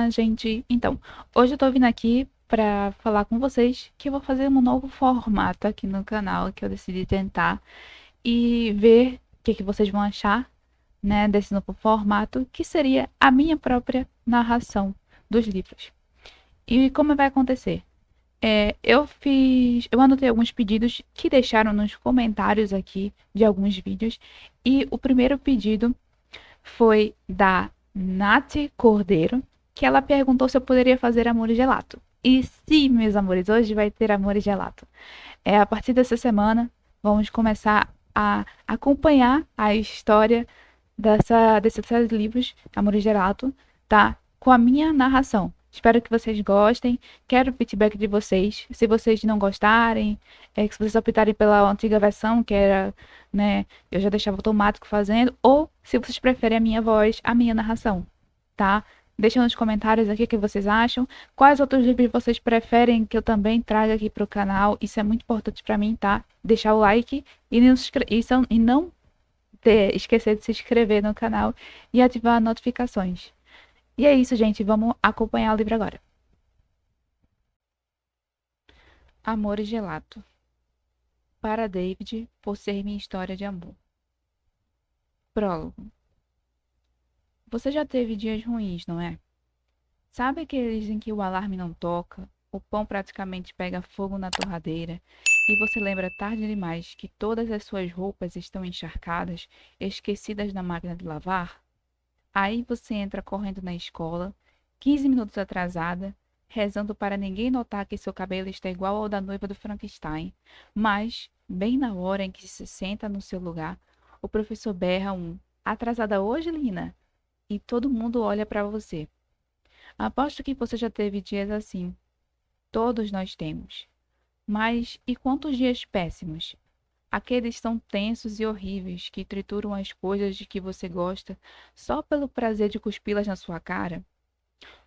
Olá, gente. Então, hoje eu tô vindo aqui para falar com vocês que eu vou fazer um novo formato aqui no canal que eu decidi tentar e ver o que vocês vão achar, né, desse novo formato, que seria a minha própria narração dos livros. E como vai acontecer? Eu anotei alguns pedidos que deixaram nos comentários aqui de alguns vídeos e o primeiro pedido foi da Nath Cordeiro, que ela perguntou se eu poderia fazer amor e gelato. E sim, meus amores, hoje vai ter amor e gelato. A partir dessa semana, vamos começar a acompanhar a história desses livros, Amor e Gelato, tá? Com a minha narração. Espero que vocês gostem. Quero o feedback de vocês. Se vocês não gostarem, se vocês optarem pela antiga versão, que era, né, eu já deixava automático fazendo, ou se vocês preferem a minha voz, a minha narração, tá? Deixa nos comentários aqui o que vocês acham. Quais outros livros vocês preferem que eu também traga aqui para o canal? Isso é muito importante para mim, tá? Deixar o like e não esquecer de se inscrever no canal e ativar notificações. E é isso, gente. Vamos acompanhar o livro agora. Amor e Gelato. Para David, por ser minha história de amor. Prólogo. Você já teve dias ruins, não é? Sabe aqueles em que o alarme não toca, o pão praticamente pega fogo na torradeira e você lembra tarde demais que todas as suas roupas estão encharcadas, esquecidas na máquina de lavar? Aí você entra correndo na escola, 15 minutos atrasada, rezando para ninguém notar que seu cabelo está igual ao da noiva do Frankenstein. Mas, bem na hora em que se senta no seu lugar, o professor berra um "Atrasada hoje, Lina?" E todo mundo olha para você. Aposto que você já teve dias assim. Todos nós temos. Mas e quantos dias péssimos? Aqueles tão tensos e horríveis que trituram as coisas de que você gosta só pelo prazer de cuspi-las na sua cara?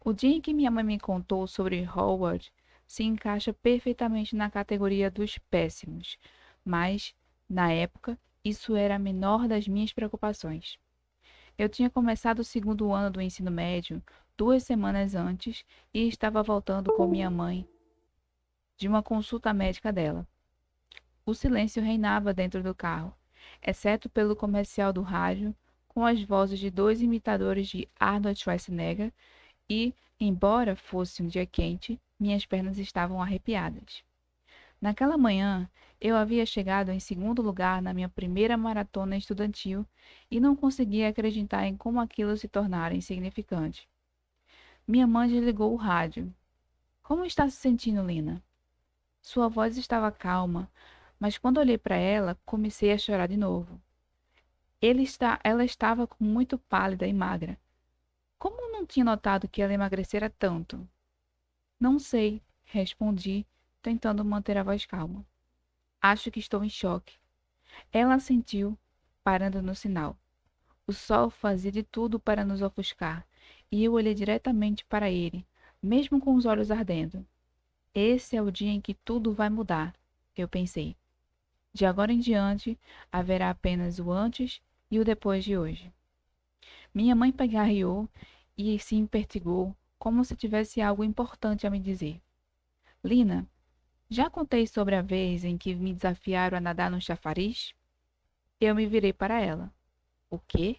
O dia em que minha mãe me contou sobre Howard se encaixa perfeitamente na categoria dos péssimos, mas, na época, isso era a menor das minhas preocupações. Eu tinha começado o segundo ano do ensino médio 2 semanas antes e estava voltando com minha mãe de uma consulta médica dela. O silêncio reinava dentro do carro, exceto pelo comercial do rádio, com as vozes de dois imitadores de Arnold Schwarzenegger e, embora fosse um dia quente, minhas pernas estavam arrepiadas. Naquela manhã, eu havia chegado em segundo lugar na minha primeira maratona estudantil e não conseguia acreditar em como aquilo se tornara insignificante. Minha mãe desligou o rádio. Como está se sentindo, Lina? Sua voz estava calma, mas quando olhei para ela, comecei a chorar de novo. Ela estava muito pálida e magra. Como não tinha notado que ela emagrecera tanto? Não sei, respondi, tentando manter a voz calma. Acho que estou em choque. Ela assentiu, parando no sinal. O sol fazia de tudo para nos ofuscar, e eu olhei diretamente para ele, mesmo com os olhos ardendo. Esse é o dia em que tudo vai mudar, eu pensei. De agora em diante, haverá apenas o antes e o depois de hoje. Minha mãe pigarreou e se impertigou, como se tivesse algo importante a me dizer. Lina, já contei sobre a vez em que me desafiaram a nadar no chafariz? Eu me virei para ela. O quê?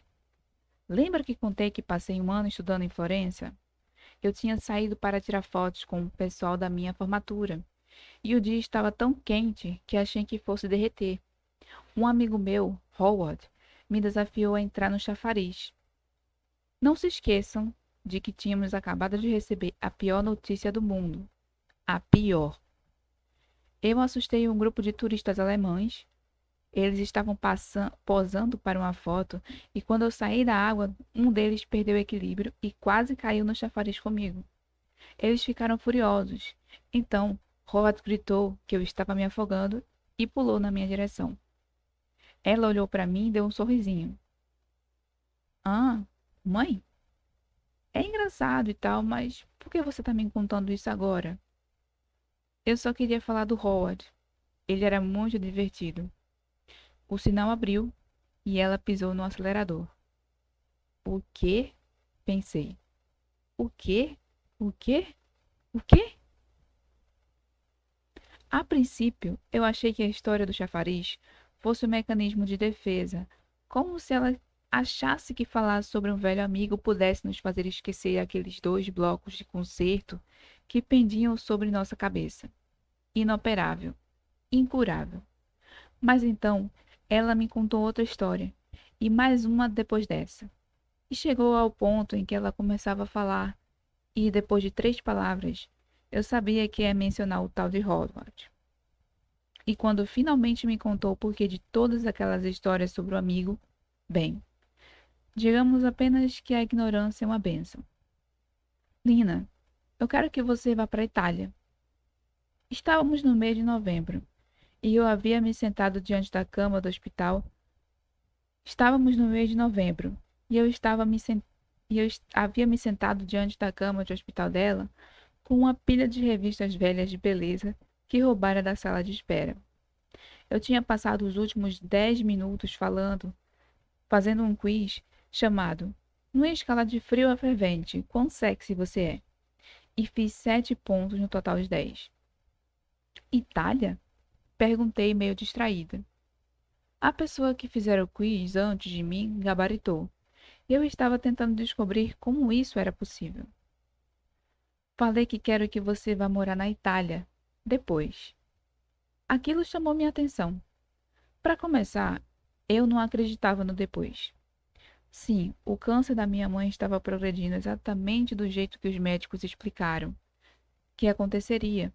Lembra que contei que passei um ano estudando em Florença? Eu tinha saído para tirar fotos com o pessoal da minha formatura, e o dia estava tão quente que achei que fosse derreter. Um amigo meu, Howard, me desafiou a entrar no chafariz. Não se esqueçam de que tínhamos acabado de receber a pior notícia do mundo. A pior. Eu assustei um grupo de turistas alemães. Eles estavam posando para uma foto e quando eu saí da água, um deles perdeu o equilíbrio e quase caiu no chafariz comigo. Eles ficaram furiosos. Então, Howard gritou que eu estava me afogando e pulou na minha direção. Ela olhou para mim e deu um sorrisinho. Ah, mãe? É engraçado e tal, mas por que você está me contando isso agora? Eu só queria falar do Howard. Ele era muito divertido. O sinal abriu e ela pisou no acelerador. O quê? Pensei. O quê? O quê? O quê? A princípio, eu achei que a história do chafariz fosse um mecanismo de defesa, como se ela achasse que falar sobre um velho amigo pudesse nos fazer esquecer aqueles 2 blocos de concerto que pendiam sobre nossa cabeça. Inoperável, incurável. Mas então, ela me contou outra história, e mais uma depois dessa. E chegou ao ponto em que ela começava a falar, e depois de 3 palavras, eu sabia que ia mencionar o tal de Howard. E quando finalmente me contou o porquê de todas aquelas histórias sobre o amigo, bem, digamos apenas que a ignorância é uma bênção. Lina, eu quero que você vá para a Itália. Estávamos no mês de novembro, e eu havia me sentado diante da cama do hospital. Estávamos no mês de novembro, e eu havia me sentado diante da cama de hospital dela, com uma pilha de revistas velhas de beleza que roubara da sala de espera. Eu tinha passado os últimos 10 minutos fazendo um quiz chamado Numa escala de frio a fervente, quão sexy você é? E fiz 7 pontos no total de 10. Itália? Perguntei meio distraída. A pessoa que fizera o quiz antes de mim gabaritou. Eu estava tentando descobrir como isso era possível. Falei que quero que você vá morar na Itália. Depois. Aquilo chamou minha atenção. Para começar, eu não acreditava no depois. Sim, o câncer da minha mãe estava progredindo exatamente do jeito que os médicos explicaram que aconteceria,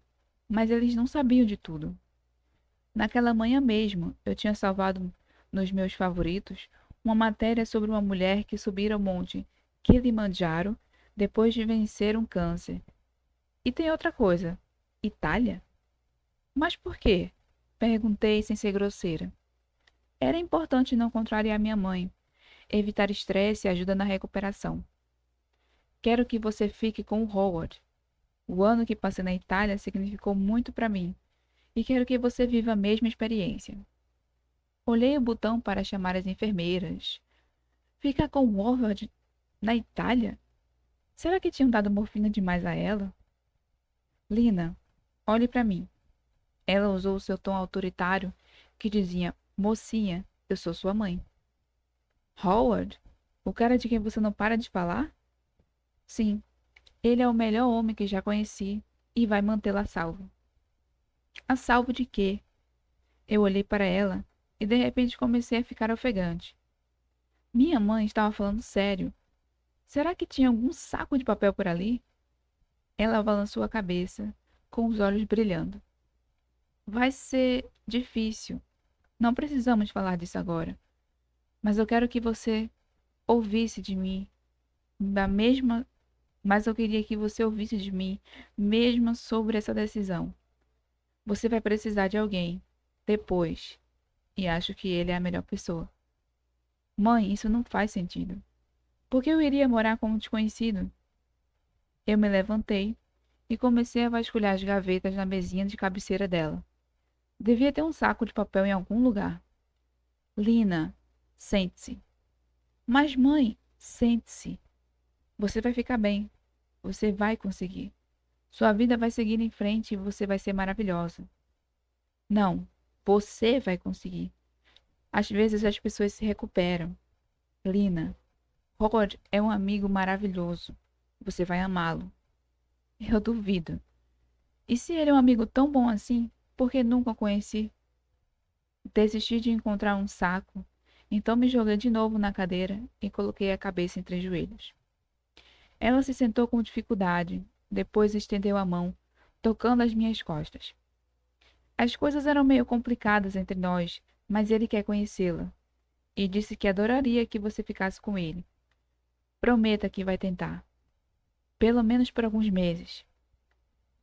mas eles não sabiam de tudo. Naquela manhã mesmo, eu tinha salvado nos meus favoritos uma matéria sobre uma mulher que subira o monte Kilimanjaro depois de vencer um câncer. E tem outra coisa. Itália? Mas por quê? Perguntei sem ser grosseira. Era importante não contrariar minha mãe. Evitar estresse ajuda na recuperação. Quero que você fique com o Howard. O ano que passei na Itália significou muito para mim, e quero que você viva a mesma experiência. Olhei o botão para chamar as enfermeiras. Ficar com o Howard na Itália? Será que tinham dado morfina demais a ela? Lina, olhe para mim. Ela usou o seu tom autoritário que dizia: Mocinha, eu sou sua mãe. Howard? O cara de quem você não para de falar? Sim, ele é o melhor homem que já conheci e vai mantê-la a salvo. A salvo de quê? Eu olhei para ela e de repente comecei a ficar ofegante. Minha mãe estava falando sério. Será que tinha algum saco de papel por ali? Ela balançou a cabeça, com os olhos brilhando. Vai ser difícil. Não precisamos falar disso agora. Mas eu quero que você ouvisse de mim da mesma, mas eu queria que você ouvisse de mim mesmo sobre essa decisão. Você vai precisar de alguém depois, e acho que ele é a melhor pessoa. Mãe, isso não faz sentido. Por que eu iria morar com um desconhecido? Eu me levantei e comecei a vasculhar as gavetas na mesinha de cabeceira dela. Devia ter um saco de papel em algum lugar. Lina, sente-se. Mas, mãe, sente-se. Você vai ficar bem. Você vai conseguir. Sua vida vai seguir em frente e você vai ser maravilhosa. Não, você vai conseguir. Às vezes as pessoas se recuperam. Lina, Howard é um amigo maravilhoso. Você vai amá-lo. Eu duvido. E se ele é um amigo tão bom assim, por que nunca o conheci? Desisti de encontrar um saco, então me joguei de novo na cadeira e coloquei a cabeça entre os joelhos. Ela se sentou com dificuldade, depois estendeu a mão, tocando as minhas costas. As coisas eram meio complicadas entre nós, mas ele quer conhecê-la. E disse que adoraria que você ficasse com ele. Prometa que vai tentar. Pelo menos por alguns meses.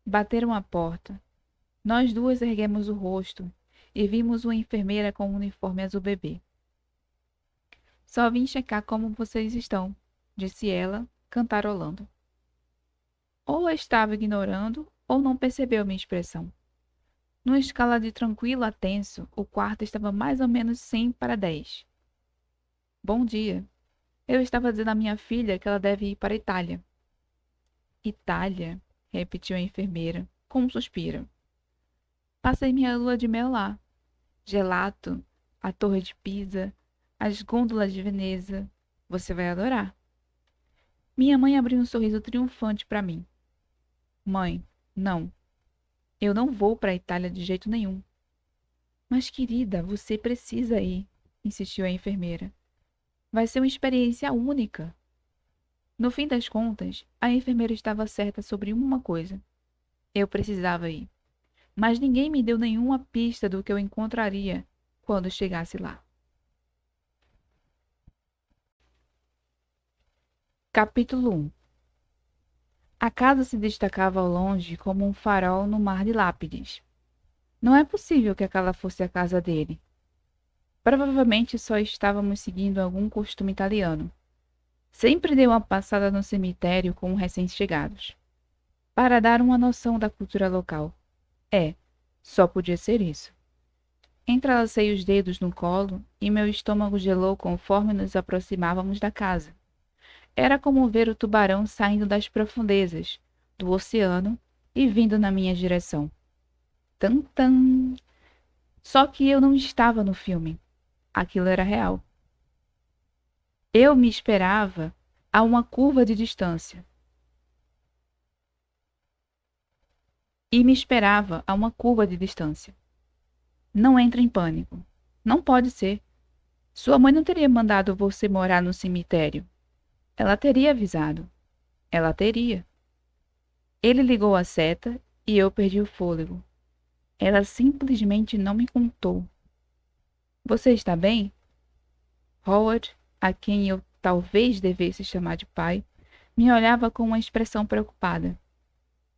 Bateram a porta. Nós duas erguemos o rosto e vimos uma enfermeira com um uniforme azul bebê. Só vim checar como vocês estão, disse ela, cantarolando. Ou a estava ignorando ou não percebeu minha expressão. Numa escala de tranquilo a tenso, o quarto estava mais ou menos 100 para 10. Bom dia. Eu estava dizendo à minha filha que ela deve ir para a Itália. Itália, repetiu a enfermeira, com um suspiro. Passei minha lua de mel lá. Gelato, a Torre de Pisa, as gôndolas de Veneza. Você vai adorar. Minha mãe abriu um sorriso triunfante para mim. Mãe, não. Eu não vou para a Itália de jeito nenhum. Mas, querida, você precisa ir, insistiu a enfermeira. Vai ser uma experiência única. No fim das contas, a enfermeira estava certa sobre uma coisa. Eu precisava ir. Mas ninguém me deu nenhuma pista do que eu encontraria quando chegasse lá. Capítulo 1. A casa se destacava ao longe como um farol no mar de lápides. Não é possível que aquela fosse a casa dele. Provavelmente só estávamos seguindo algum costume italiano. Sempre dei uma passada no cemitério com recém-chegados, para dar uma noção da cultura local. Só podia ser isso. Entrelacei os dedos no colo e meu estômago gelou conforme nos aproximávamos da casa. Era como ver o tubarão saindo das profundezas do oceano e vindo na minha direção. Tan-tan! Só que eu não estava no filme. Aquilo era real. Eu me esperava a uma curva de distância. Não entre em pânico. Não pode ser. Sua mãe não teria mandado você morar no cemitério. Ela teria avisado. Ela teria. Ele ligou a seta e eu perdi o fôlego. Ela simplesmente não me contou. Você está bem? Howard, a quem eu talvez devesse chamar de pai, me olhava com uma expressão preocupada.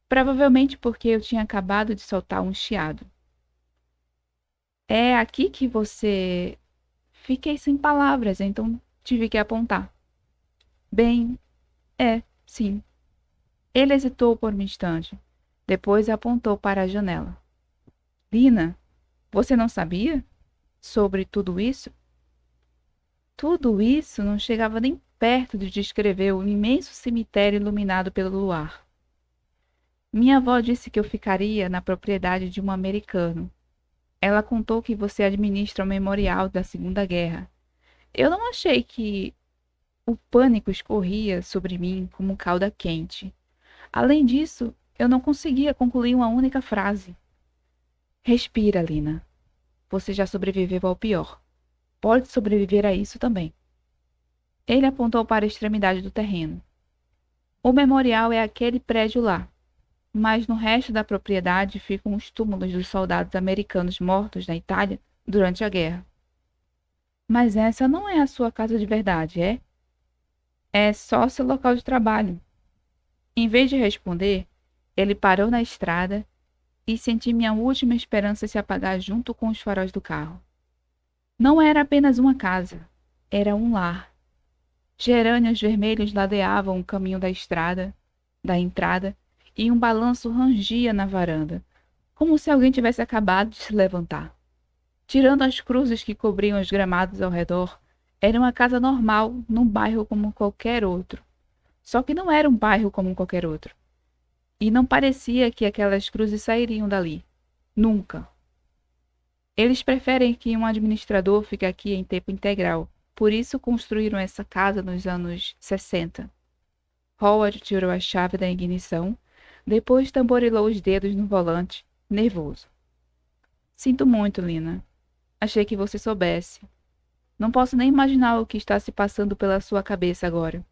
Provavelmente porque eu tinha acabado de soltar um chiado. É aqui que você... Fiquei sem palavras, então tive que apontar. Bem, sim. Ele hesitou por um instante. Depois apontou para a janela. Lina, você não sabia sobre tudo isso? Tudo isso não chegava nem perto de descrever o imenso cemitério iluminado pelo luar. Minha avó disse que eu ficaria na propriedade de um americano. Ela contou que você administra o memorial da Segunda Guerra. Eu não achei que... O pânico escorria sobre mim como calda quente. Além disso, eu não conseguia concluir uma única frase. Respira, Lina. Você já sobreviveu ao pior. Pode sobreviver a isso também. Ele apontou para a extremidade do terreno. O memorial é aquele prédio lá, mas no resto da propriedade ficam os túmulos dos soldados americanos mortos na Itália durante a guerra. Mas essa não é a sua casa de verdade, é? É só seu local de trabalho. Em vez de responder, ele parou na estrada e senti minha última esperança se apagar junto com os faróis do carro. Não era apenas uma casa, era um lar. Gerânios vermelhos ladeavam o caminho da entrada, e um balanço rangia na varanda, como se alguém tivesse acabado de se levantar. Tirando as cruzes que cobriam os gramados ao redor, era uma casa normal num bairro como qualquer outro. Só que não era um bairro como qualquer outro. E não parecia que aquelas cruzes sairiam dali. Nunca. Eles preferem que um administrador fique aqui em tempo integral. Por isso construíram essa casa nos anos 60. Howard tirou a chave da ignição, depois tamborilou os dedos no volante, nervoso. Sinto muito, Lina. Achei que você soubesse. Não posso nem imaginar o que está se passando pela sua cabeça agora.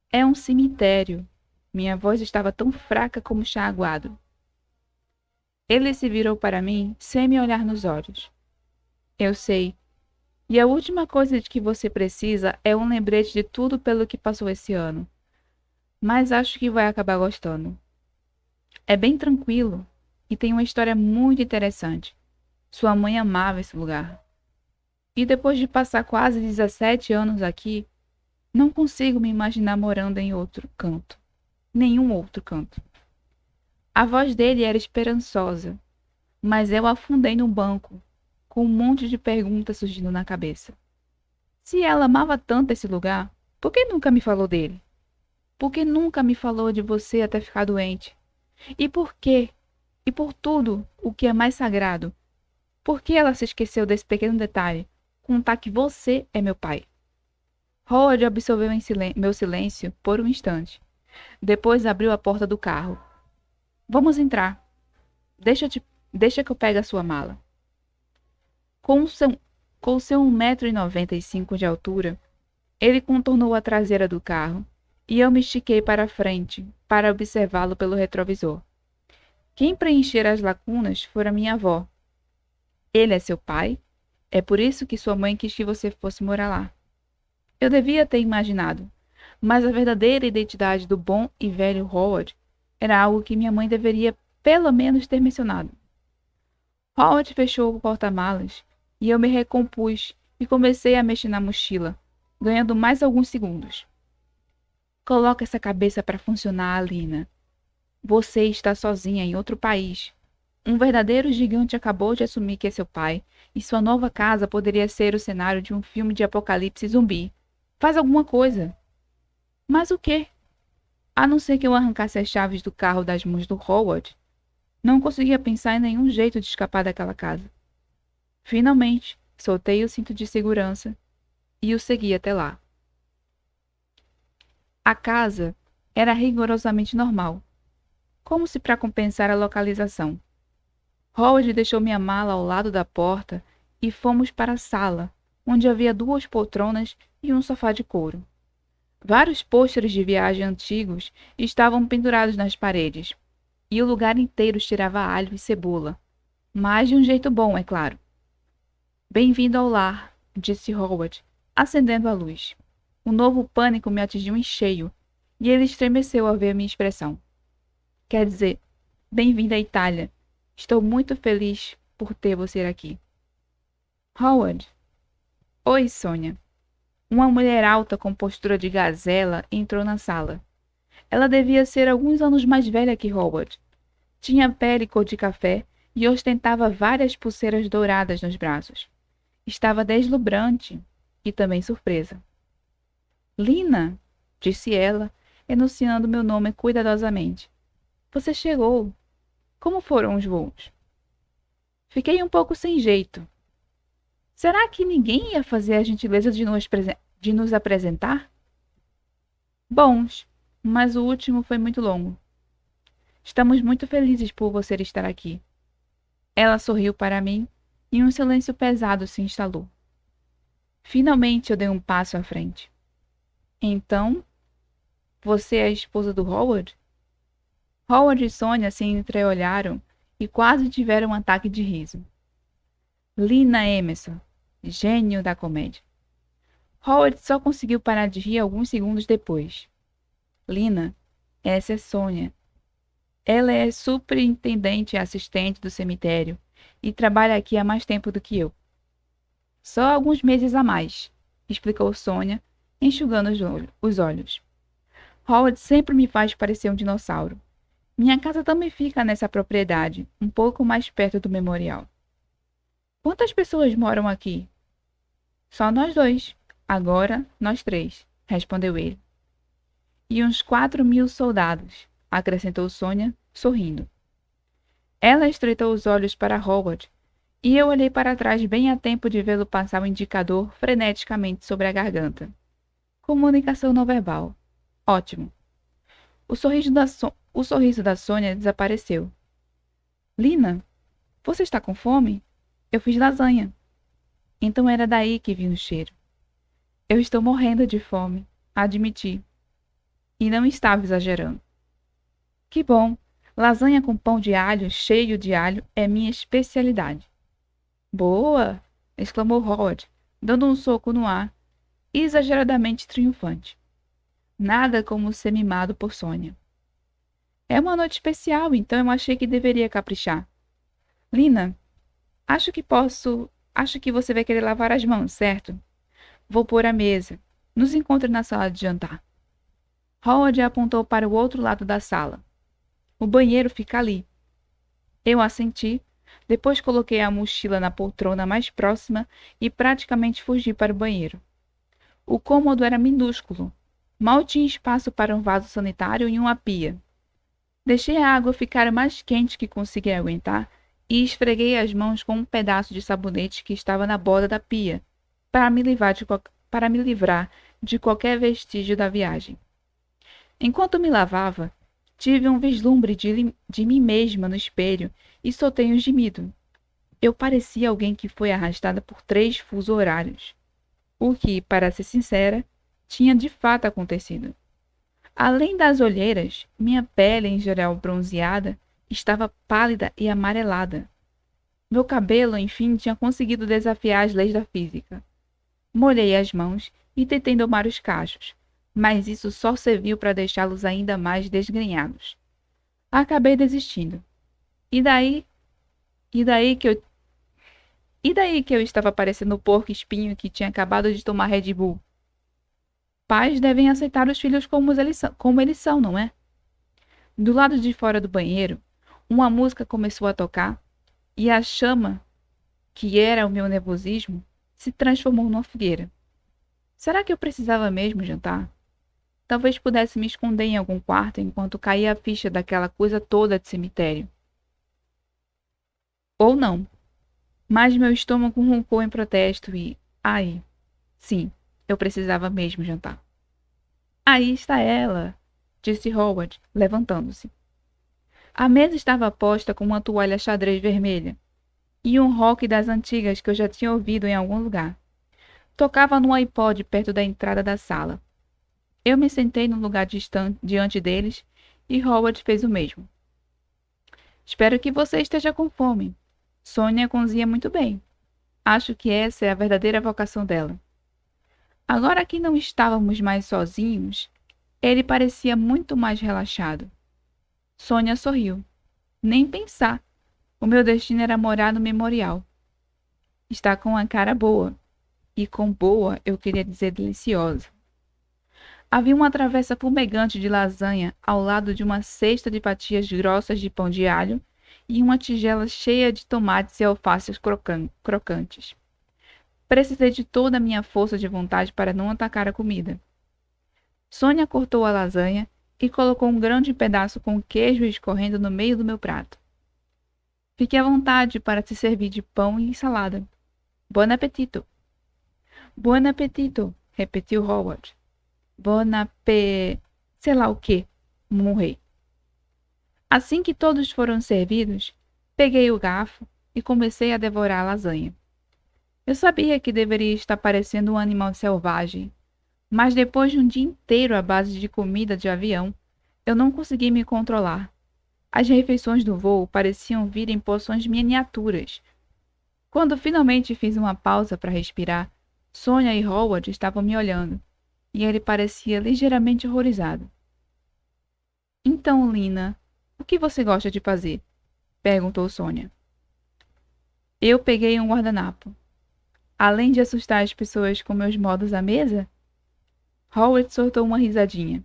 É um cemitério. Minha voz estava tão fraca como chá aguado. Ele se virou para mim sem me olhar nos olhos. Eu sei. E a última coisa de que você precisa é um lembrete de tudo pelo que passou esse ano. Mas acho que vai acabar gostando. É bem tranquilo e tem uma história muito interessante. Sua mãe amava esse lugar. E depois de passar quase 17 anos aqui, não consigo me imaginar morando em outro canto. Nenhum outro canto. A voz dele era esperançosa, mas eu afundei no banco, com um monte de perguntas surgindo na cabeça. Se ela amava tanto esse lugar, por que nunca me falou dele? Por que nunca me falou de você até ficar doente? E por quê? E por tudo o que é mais sagrado? Por que ela se esqueceu desse pequeno detalhe? Contar que você é meu pai. Howard absorveu meu silêncio por um instante. Depois abriu a porta do carro. Vamos entrar. Deixa que eu pegue a sua mala. Com seu 1,95 m de altura, ele contornou a traseira do carro e eu me estiquei para a frente para observá-lo pelo retrovisor. Quem preenchera as lacunas fora minha avó. Ele é seu pai? É por isso que sua mãe quis que você fosse morar lá. Eu devia ter imaginado, mas a verdadeira identidade do bom e velho Howard era algo que minha mãe deveria pelo menos ter mencionado. Howard fechou o porta-malas e eu me recompus e comecei a mexer na mochila, ganhando mais alguns segundos. Coloca essa cabeça para funcionar, Alina. Você está sozinha em outro país. Um verdadeiro gigante acabou de assumir que é seu pai, e sua nova casa poderia ser o cenário de um filme de apocalipse zumbi. Faz alguma coisa. Mas o quê? A não ser que eu arrancasse as chaves do carro das mãos do Howard, não conseguia pensar em nenhum jeito de escapar daquela casa. Finalmente, soltei o cinto de segurança e o segui até lá. A casa era rigorosamente normal, como se para compensar a localização. Howard deixou minha mala ao lado da porta e fomos para a sala, onde havia 2 poltronas e um sofá de couro. Vários pôsteres de viagem antigos estavam pendurados nas paredes, e o lugar inteiro cheirava a alho e cebola, mas de um jeito bom, é claro. Bem-vindo ao lar, disse Howard, acendendo a luz. Um novo pânico me atingiu em cheio, e ele estremeceu ao ver minha expressão. Quer dizer, bem-vindo à Itália. Estou muito feliz por ter você aqui. Howard. Oi, Sônia. Uma mulher alta com postura de gazela entrou na sala. Ela devia ser alguns anos mais velha que Howard. Tinha pele cor de café e ostentava várias pulseiras douradas nos braços. Estava deslumbrante e também surpresa. Lina, disse ela, enunciando meu nome cuidadosamente. Você chegou. Como foram os voos? Fiquei um pouco sem jeito. Será que ninguém ia fazer a gentileza de nos apresentar? Bons, mas o último foi muito longo. Estamos muito felizes por você estar aqui. Ela sorriu para mim e um silêncio pesado se instalou. Finalmente eu dei um passo à frente. Então, você é a esposa do Howard? Howard e Sônia se entreolharam e quase tiveram um ataque de riso. Lina Emerson, gênio da comédia. Howard só conseguiu parar de rir alguns segundos depois. Lina, essa é Sônia. Ela é superintendente e assistente do cemitério e trabalha aqui há mais tempo do que eu. Só alguns meses a mais, explicou Sônia, enxugando os olhos. Howard sempre me faz parecer um dinossauro. Minha casa também fica nessa propriedade, um pouco mais perto do memorial. Quantas pessoas moram aqui? Só nós 2. Agora, nós 3, respondeu ele. E uns 4.000 soldados, acrescentou Sônia, sorrindo. Ela estreitou os olhos para Howard, e eu olhei para trás bem a tempo de vê-lo passar o indicador freneticamente sobre a garganta. Comunicação não verbal. Ótimo. O sorriso da Sônia desapareceu. Lina, você está com fome? Eu fiz lasanha. Então era daí que vinha o cheiro. Eu estou morrendo de fome, admiti. E não estava exagerando. Que bom! Lasanha com pão de alho, cheio de alho, é minha especialidade. Boa! Exclamou Howard, dando um soco no ar, exageradamente triunfante. Nada como ser mimado por Sônia. É uma noite especial, então eu achei que deveria caprichar. Lina, acho que você vai querer lavar as mãos, certo? Vou pôr a mesa. Nos encontre na sala de jantar. Howard apontou para o outro lado da sala. O banheiro fica ali. Eu assenti, depois coloquei a mochila na poltrona mais próxima e praticamente fugi para o banheiro. O cômodo era minúsculo, Mal tinha espaço para um vaso sanitário e uma pia. Deixei a água ficar o mais quente que consegui aguentar e esfreguei as mãos com um pedaço de sabonete que estava na borda da pia, para me livrar de qualquer vestígio da viagem. Enquanto me lavava, tive um vislumbre de mim mesma no espelho e soltei um gemido. Eu parecia alguém que foi arrastada por 3 fusos horários. O que, para ser sincera, tinha de fato acontecido. Além das olheiras, minha pele, em geral bronzeada, estava pálida e amarelada. Meu cabelo, enfim, tinha conseguido desafiar as leis da física. Molhei as mãos e tentei domar os cachos, mas isso só serviu para deixá-los ainda mais desgrenhados. Acabei desistindo. E daí? E daí que eu E daí que eu estava parecendo o porco espinho que tinha acabado de tomar Red Bull? Pais devem aceitar os filhos como eles são, não é? Do lado de fora do banheiro, uma música começou a tocar e a chama, que era o meu nervosismo, se transformou numa fogueira. Será que eu precisava mesmo jantar? Talvez pudesse me esconder em algum quarto enquanto caía a ficha daquela coisa toda de cemitério. Ou não. Mas meu estômago roncou em protesto e... Ai, sim, eu precisava mesmo jantar. Aí está ela, disse Howard, levantando-se. A mesa estava posta com uma toalha xadrez vermelha e um rock das antigas que eu já tinha ouvido em algum lugar. Tocava no iPod perto da entrada da sala. Eu me sentei num lugar distante diante deles e Howard fez o mesmo. Espero que você esteja com fome. Sônia cozinha muito bem. Acho que essa é a verdadeira vocação dela. Agora que não estávamos mais sozinhos, ele parecia muito mais relaxado. Sônia sorriu. Nem pensar. O meu destino era morar no memorial. Está com a cara boa. E com boa eu queria dizer deliciosa. Havia uma travessa fumegante de lasanha ao lado de uma cesta de fatias grossas de pão de alho e uma tigela cheia de tomates e alfaces crocantes. Precisei de toda a minha força de vontade para não atacar a comida. Sônia cortou a lasanha e colocou um grande pedaço com queijo escorrendo no meio do meu prato. Fique à vontade para se servir de pão e salada. Bon appetito! Bon appetito! Repetiu Howard. Bon appé... sei lá o quê, murrei. Assim que todos foram servidos, peguei o garfo e comecei a devorar a lasanha. Eu sabia que deveria estar parecendo um animal selvagem, mas depois de um dia inteiro à base de comida de avião, eu não consegui me controlar. As refeições do voo pareciam vir em porções miniaturas. Quando finalmente fiz uma pausa para respirar, Sônia e Howard estavam me olhando, e ele parecia ligeiramente horrorizado. Então, Lina, o que você gosta de fazer? Perguntou Sônia. Eu peguei um guardanapo. Além de assustar as pessoas com meus modos à mesa? Howard soltou uma risadinha.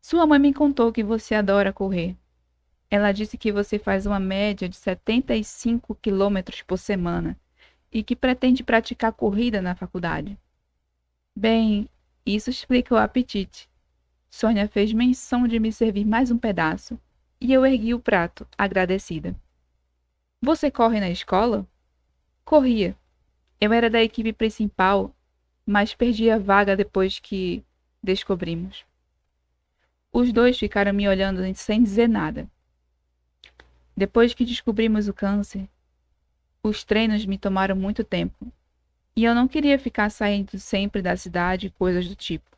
Sua mãe me contou que você adora correr. Ela disse que você faz uma média de 75 quilômetros por semana e que pretende praticar corrida na faculdade. Bem, isso explica o apetite. Sônia fez menção de me servir mais um pedaço e eu ergui o prato, agradecida. Você corre na escola? Corria. Eu era da equipe principal, mas perdi a vaga depois que descobrimos. Os dois ficaram me olhando sem dizer nada. Depois que descobrimos o câncer, os treinos me tomaram muito tempo, e eu não queria ficar saindo sempre da cidade e coisas do tipo.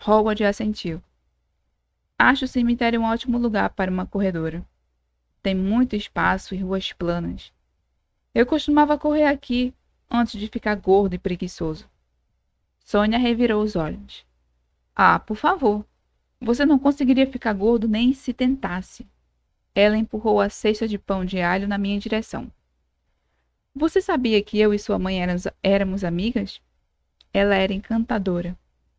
Howard assentiu. Acho o cemitério um ótimo lugar para uma corredora. Tem muito espaço e ruas planas. Eu costumava correr aqui antes de ficar gordo e preguiçoso. Sônia revirou os olhos. Ah, por favor. Você não conseguiria ficar gordo nem se tentasse. Ela empurrou a cesta de pão de alho na minha direção. Você sabia que eu e sua mãe éramos amigas? Ela era encantadora,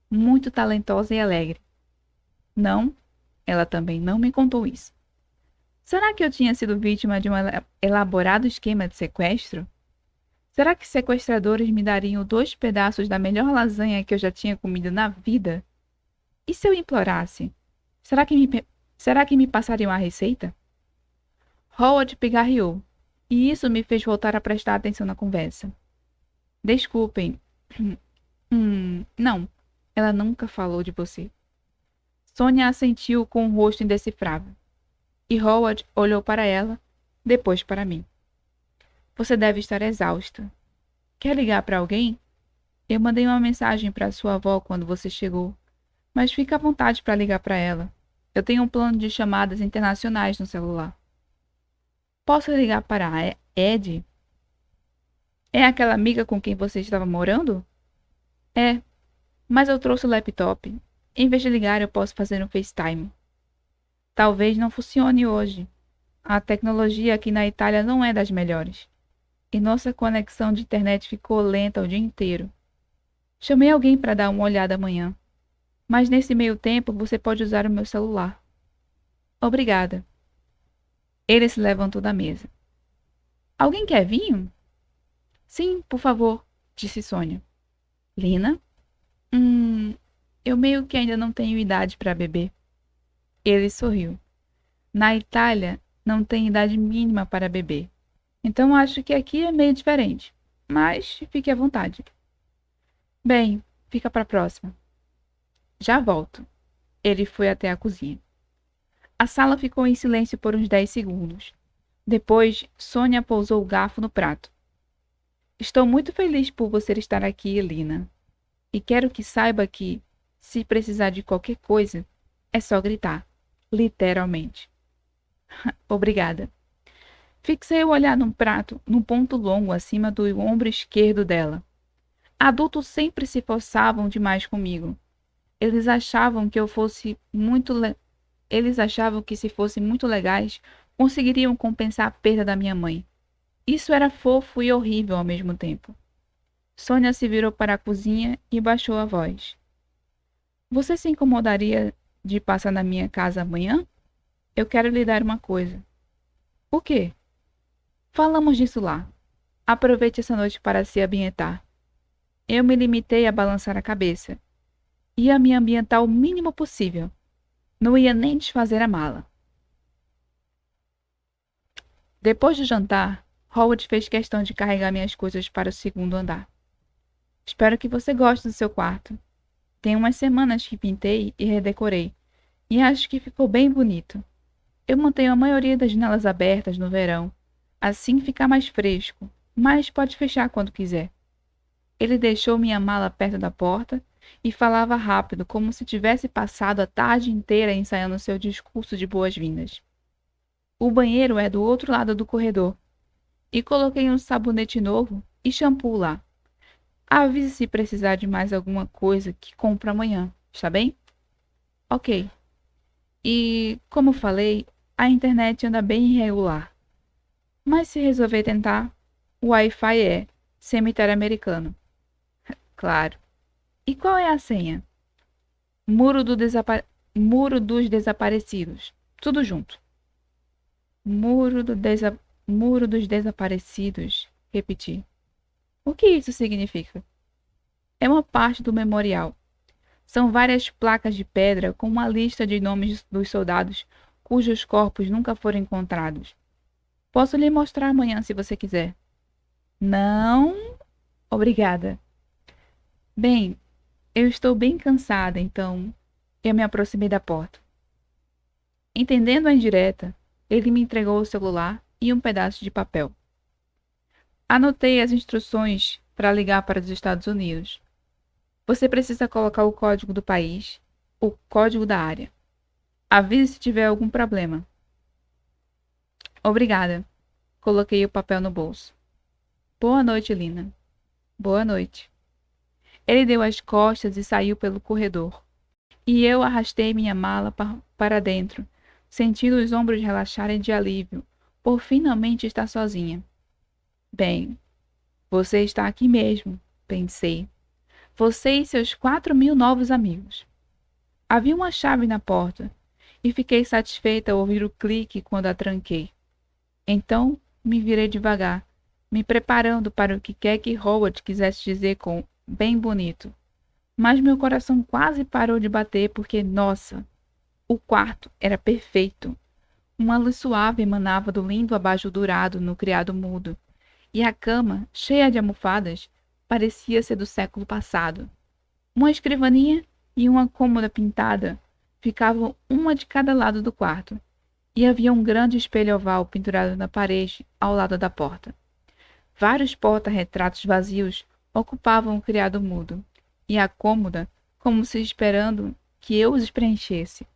muito talentosa e alegre. Não, ela também não me contou isso. Será que eu tinha sido vítima de um elaborado esquema de sequestro? Será que sequestradores me dariam 2 pedaços da melhor lasanha que eu já tinha comido na vida? E se eu implorasse? Será que me passariam a receita? Howard pigarreou, e isso me fez voltar a prestar atenção na conversa. Desculpem. Não. Ela nunca falou de você. Sônia assentiu com um rosto indecifrável. E Howard olhou para ela, depois para mim. Você deve estar exausta. Quer ligar para alguém? Eu mandei uma mensagem para sua avó quando você chegou, mas fica à vontade para ligar para ela. Eu tenho um plano de chamadas internacionais no celular. Posso ligar para a Ed? É aquela amiga com quem você estava morando? É, mas eu trouxe o laptop. Em vez de ligar, eu posso fazer um FaceTime. Talvez não funcione hoje. A tecnologia aqui na Itália não é das melhores. E nossa conexão de internet ficou lenta o dia inteiro. Chamei alguém para dar uma olhada amanhã. Mas nesse meio tempo você pode usar o meu celular. Obrigada. Ele se levantou da mesa. Alguém quer vinho? Sim, por favor, disse Sônia. Lina? Eu meio que ainda não tenho idade para beber. Ele sorriu. Na Itália, não tem idade mínima para beber. Então acho que aqui é meio diferente. Mas fique à vontade. Bem, fica para a próxima. Já volto. Ele foi até a cozinha. A sala ficou em silêncio por uns 10 segundos. Depois, Sônia pousou o garfo no prato. Estou muito feliz por você estar aqui, Lina. E quero que saiba que, se precisar de qualquer coisa, é só gritar. Literalmente. Obrigada. Fixei o olhar num prato, num ponto longo acima do ombro esquerdo dela. Adultos sempre se forçavam demais comigo. Eles achavam que se fossem muito legais, conseguiriam compensar a perda da minha mãe. Isso era fofo e horrível ao mesmo tempo. Sônia se virou para a cozinha e baixou a voz. Você se incomodaria de passar na minha casa amanhã? Eu quero lhe dar uma coisa. O quê? Falamos disso lá. Aproveite essa noite para se ambientar. Eu me limitei a balançar a cabeça. Ia me ambientar o mínimo possível. Não ia nem desfazer a mala. Depois do jantar, Howard fez questão de carregar minhas coisas para o segundo andar. Espero que você goste do seu quarto. Tem umas semanas que pintei e redecorei, e acho que ficou bem bonito. Eu mantenho a maioria das janelas abertas no verão, assim fica mais fresco, mas pode fechar quando quiser. Ele deixou minha mala perto da porta e falava rápido, como se tivesse passado a tarde inteira ensaiando seu discurso de boas-vindas. O banheiro é do outro lado do corredor, e coloquei um sabonete novo e shampoo lá. Avise se precisar de mais alguma coisa que compro amanhã, está bem? Ok. E, como falei, a internet anda bem irregular. Mas se resolver tentar, o Wi-Fi é cemitério americano. Claro. E qual é a senha? Muro dos desaparecidos. Tudo junto. Muro dos desaparecidos. Repeti. O que isso significa? É uma parte do memorial. São várias placas de pedra com uma lista de nomes dos soldados cujos corpos nunca foram encontrados. Posso lhe mostrar amanhã se você quiser. Não? Obrigada. Bem, eu estou bem cansada, então eu me aproximei da porta. Entendendo a indireta, ele me entregou o celular e um pedaço de papel. Anotei as instruções para ligar para os Estados Unidos. Você precisa colocar o código do país, o código da área. Avise se tiver algum problema. Obrigada. Coloquei o papel no bolso. Boa noite, Lina. Boa noite. Ele deu as costas e saiu pelo corredor. E eu arrastei minha mala para dentro, sentindo os ombros relaxarem de alívio, por finalmente estar sozinha. Bem, você está aqui mesmo, pensei. Você e seus 4.000 novos amigos. Havia uma chave na porta, e fiquei satisfeita ao ouvir o clique quando a tranquei. Então, me virei devagar, me preparando para o que quer que Howard quisesse dizer com bem bonito. mas meu coração quase parou de bater porque, nossa, o quarto era perfeito. Uma luz suave emanava do lindo abajur dourado no criado mudo, e a cama, cheia de almofadas, parecia ser do século passado. Uma escrivaninha e uma cômoda pintada ficavam uma de cada lado do quarto, e havia um grande espelho oval pendurado na parede ao lado da porta. Vários porta-retratos vazios ocupavam o criado mudo, e a cômoda, como se esperando que eu os preenchesse.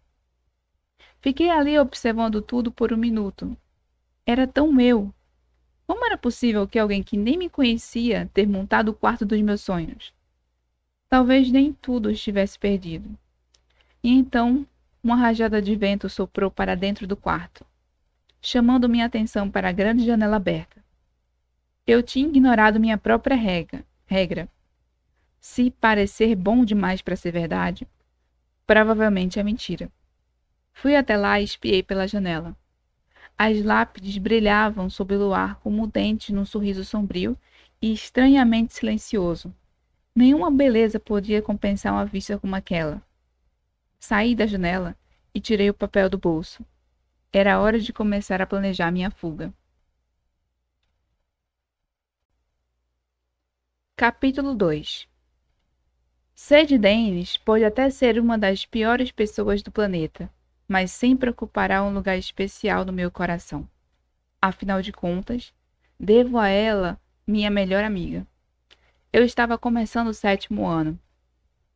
Fiquei ali observando tudo por um minuto. Era tão eu. Como era possível que alguém que nem me conhecia ter montado o quarto dos meus sonhos? Talvez nem tudo estivesse perdido. E então, uma rajada de vento soprou para dentro do quarto, chamando minha atenção para a grande janela aberta. Eu tinha ignorado minha própria regra. Se parecer bom demais para ser verdade, provavelmente é mentira. Fui até lá e espiei pela janela. As lápides brilhavam sob o luar como dentes num sorriso sombrio e estranhamente silencioso. Nenhuma beleza podia compensar uma vista como aquela. Saí da janela e tirei o papel do bolso. Era hora de começar a planejar minha fuga. Capítulo 2. Sadie Dennis pode até ser uma das piores pessoas do planeta, mas sempre ocupará um lugar especial no meu coração. Afinal de contas, devo a ela minha melhor amiga. Eu estava começando o 7º ano.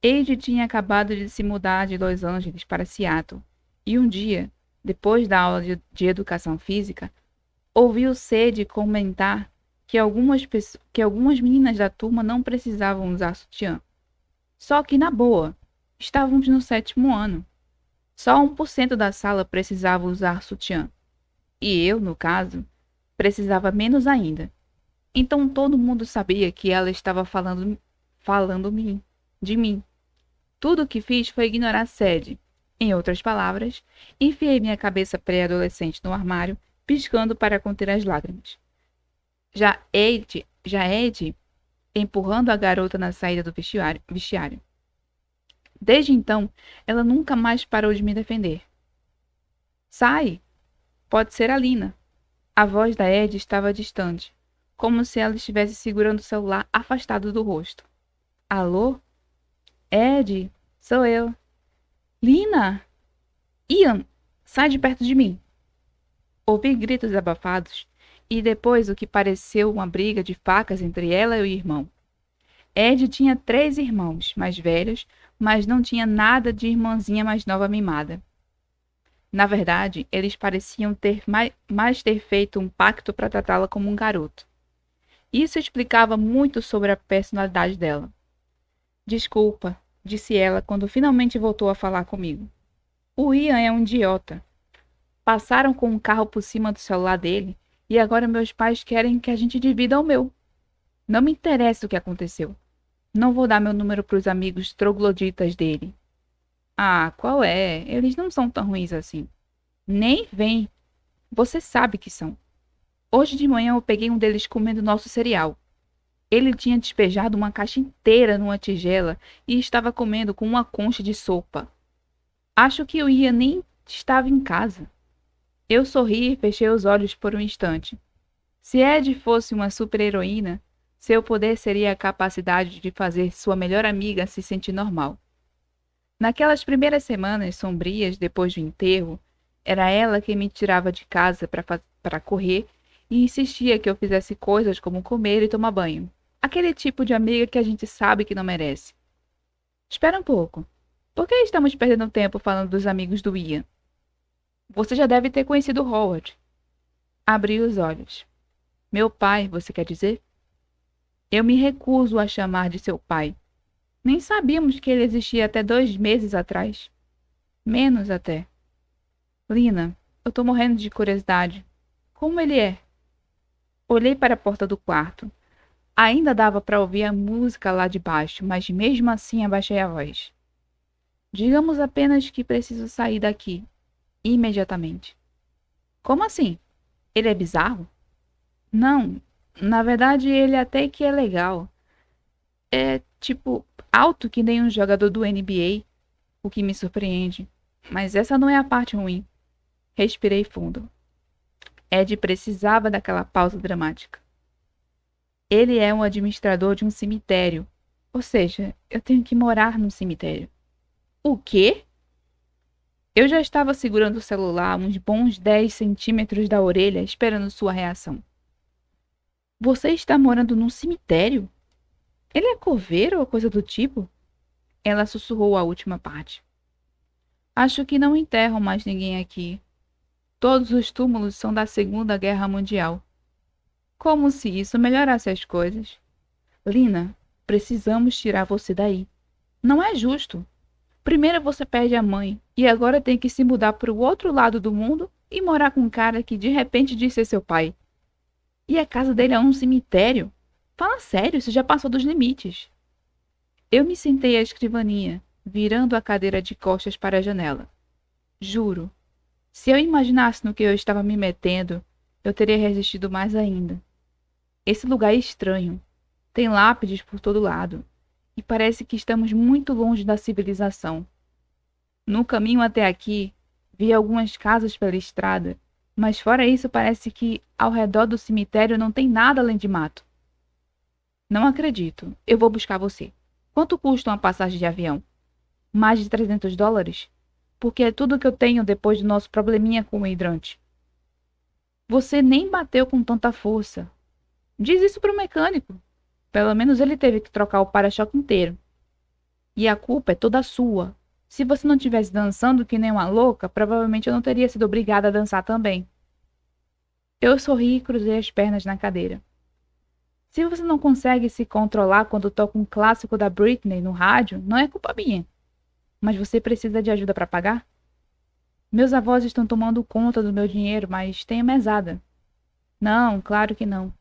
Eide tinha acabado de se mudar de Los Angeles para Seattle, e um dia, depois da aula de educação física, ouviu Sadie comentar que algumas meninas da turma não precisavam usar sutiã. Só que, na boa, estávamos no 7º ano. Só 1% da sala precisava usar sutiã. E eu, no caso, precisava menos ainda. Então todo mundo sabia que ela estava falando de mim. Tudo o que fiz foi ignorar Sadie. Em outras palavras, enfiei minha cabeça pré-adolescente no armário, piscando para conter as lágrimas. Já Ed, empurrando a garota na saída do vestiário. Desde então, ela nunca mais parou de me defender. Sai! Pode ser a Lina. A voz da Ed estava distante, como se ela estivesse segurando o celular afastado do rosto. Alô? Ed, sou eu. Lina! Ian, sai de perto de mim. Ouvi gritos abafados e depois o que pareceu uma briga de facas entre ela e o irmão. Ed tinha 3 irmãos mais velhos, mas não tinha nada de irmãzinha mais nova mimada. Na verdade, eles pareciam ter mais ter feito um pacto para tratá-la como um garoto. Isso explicava muito sobre a personalidade dela. Desculpa, disse ela quando finalmente voltou a falar comigo. O Ian é um idiota. Passaram com um carro por cima do celular dele e agora meus pais querem que a gente divida o meu. Não me interessa o que aconteceu. Não vou dar meu número para os amigos trogloditas dele. Ah, qual é? Eles não são tão ruins assim. Nem vem. Você sabe que são. Hoje de manhã eu peguei um deles comendo nosso cereal. Ele tinha despejado uma caixa inteira numa tigela e estava comendo com uma concha de sopa. Acho que o Ian nem estava em casa. Eu sorri e fechei os olhos por um instante. Se Ed fosse uma super-heroína, seu poder seria a capacidade de fazer sua melhor amiga se sentir normal. Naquelas primeiras semanas sombrias depois do enterro, era ela quem me tirava de casa para correr e insistia que eu fizesse coisas como comer e tomar banho. Aquele tipo de amiga que a gente sabe que não merece. Espera um pouco. Por que estamos perdendo tempo falando dos amigos do Ian? Você já deve ter conhecido Howard. Abri os olhos. Meu pai, você quer dizer? Eu me recuso a chamar de seu pai. Nem sabíamos que ele existia até 2 meses atrás. Menos até. Lina, eu tô morrendo de curiosidade. Como ele é? Olhei para a porta do quarto. Ainda dava para ouvir a música lá de baixo, mas mesmo assim abaixei a voz. Digamos apenas que preciso sair daqui. Imediatamente. Como assim? Ele é bizarro? Não, na verdade ele até que é legal. É, tipo, alto que nem um jogador do NBA, o que me surpreende. Mas essa não é a parte ruim. Respirei fundo. Ed precisava daquela pausa dramática. Ele é um administrador de um cemitério. Ou seja, eu tenho que morar no cemitério. O quê? Eu já estava segurando o celular a uns bons 10 centímetros da orelha, esperando sua reação. Você está morando num cemitério? Ele é coveiro ou coisa do tipo? Ela sussurrou a última parte. Acho que não enterram mais ninguém aqui. Todos os túmulos são da Segunda Guerra Mundial. Como se isso melhorasse as coisas. Lina, precisamos tirar você daí. Não é justo. Primeiro você perde a mãe e agora tem que se mudar para o outro lado do mundo e morar com um cara que de repente diz ser seu pai. E a casa dele é um cemitério? Fala sério, você já passou dos limites. Eu me sentei à escrivaninha, virando a cadeira de costas para a janela. Juro, se eu imaginasse no que eu estava me metendo, eu teria resistido mais ainda. Esse lugar é estranho. Tem lápides por todo lado. E parece que estamos muito longe da civilização. No caminho até aqui, vi algumas casas pela estrada, mas fora isso parece que ao redor do cemitério não tem nada além de mato. Não acredito. Eu vou buscar você. Quanto custa uma passagem de avião? Mais de $300? Porque é tudo que eu tenho depois do nosso probleminha com o hidrante. Você nem bateu com tanta força. Diz isso para o mecânico. Pelo menos ele teve que trocar o para-choque inteiro. E a culpa é toda sua. Se você não tivesse dançando que nem uma louca, provavelmente eu não teria sido obrigada a dançar também. Eu sorri e cruzei as pernas na cadeira. Se você não consegue se controlar quando toca um clássico da Britney no rádio, não é culpa minha. Mas você precisa de ajuda para pagar? Meus avós estão tomando conta do meu dinheiro, mas tenho mesada. Não, claro que não.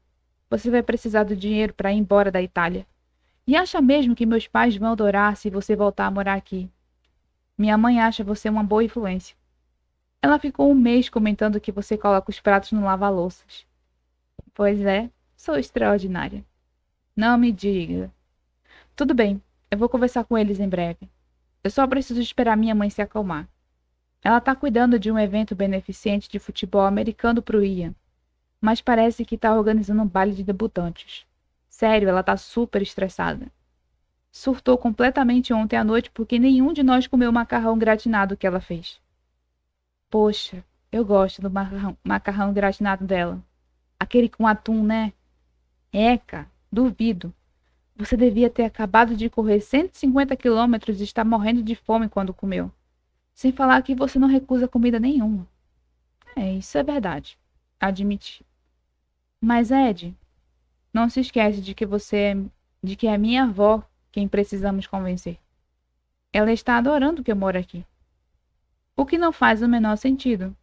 Você vai precisar do dinheiro para ir embora da Itália. E acha mesmo que meus pais vão adorar se você voltar a morar aqui? Minha mãe acha você uma boa influência. Ela ficou um mês comentando que você coloca os pratos no lava-louças. Pois é, sou extraordinária. Não me diga. Tudo bem, eu vou conversar com eles em breve. Eu só preciso esperar minha mãe se acalmar. Ela está cuidando de um evento beneficente de futebol americano pro Ian, mas parece que está organizando um baile de debutantes. Sério, ela está super estressada. Surtou completamente ontem à noite porque nenhum de nós comeu o macarrão gratinado que ela fez. Poxa, eu gosto do macarrão gratinado dela. Aquele com atum, né? Eca, duvido. Você devia ter acabado de correr 150 quilômetros e está morrendo de fome quando comeu. Sem falar que você não recusa comida nenhuma. É, isso é verdade. Admiti. Mas, Ed, não se esquece de que é minha avó quem precisamos convencer. Ela está adorando que eu moro aqui. O que não faz o menor sentido.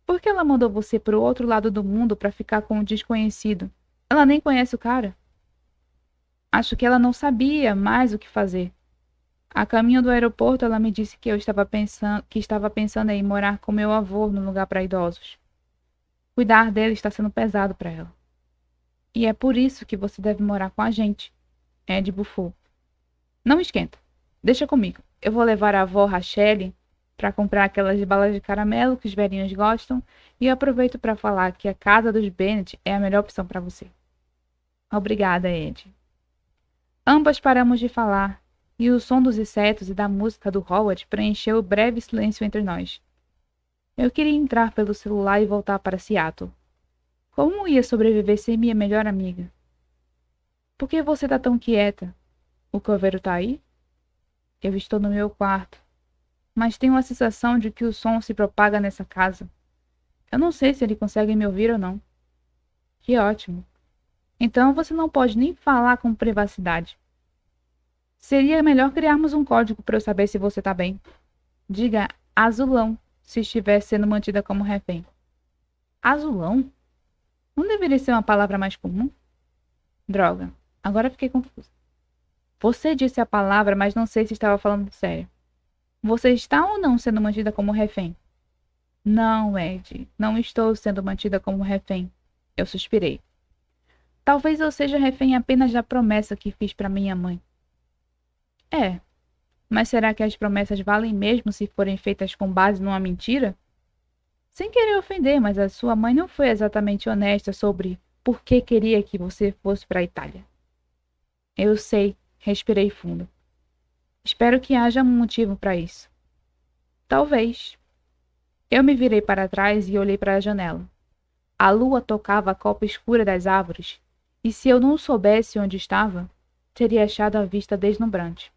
Por que ela mandou você para o outro lado do mundo para ficar com um desconhecido? Ela nem conhece o cara. Acho que ela não sabia mais o que fazer. A caminho do aeroporto, ela me disse que estava pensando em morar com meu avô no lugar para idosos. Cuidar dele está sendo pesado para ela. E é por isso que você deve morar com a gente. Ed bufou. Não esquenta. Deixa comigo. Eu vou levar a avó Rachelle para comprar aquelas balas de caramelo que os velhinhos gostam e eu aproveito para falar que a casa dos Bennett é a melhor opção para você. Obrigada, Ed. Ambas paramos de falar e o som dos insetos e da música do Howard preencheu o breve silêncio entre nós. Eu queria entrar pelo celular e voltar para Seattle. Como ia sobreviver sem minha melhor amiga? Por que você tá tão quieta? O coveiro tá aí? Eu estou no meu quarto, mas tenho a sensação de que o som se propaga nessa casa. Eu não sei se ele consegue me ouvir ou não. Que ótimo. Então você não pode nem falar com privacidade. Seria melhor criarmos um código para eu saber se você tá bem. Diga azulão se estiver sendo mantida como refém. Azulão? Não deveria ser uma palavra mais comum? Droga, agora fiquei confusa. Você disse a palavra, mas não sei se estava falando sério. Você está ou não sendo mantida como refém? Não, Ed, não estou sendo mantida como refém. Eu suspirei. Talvez eu seja refém apenas da promessa que fiz para minha mãe. É, mas será que as promessas valem mesmo se forem feitas com base numa mentira? Sem querer ofender, mas a sua mãe não foi exatamente honesta sobre por que queria que você fosse para a Itália. Eu sei, respirei fundo. Espero que haja um motivo para isso. Talvez. Eu me virei para trás e olhei para a janela. A lua tocava a copa escura das árvores, e se eu não soubesse onde estava, teria achado a vista deslumbrante.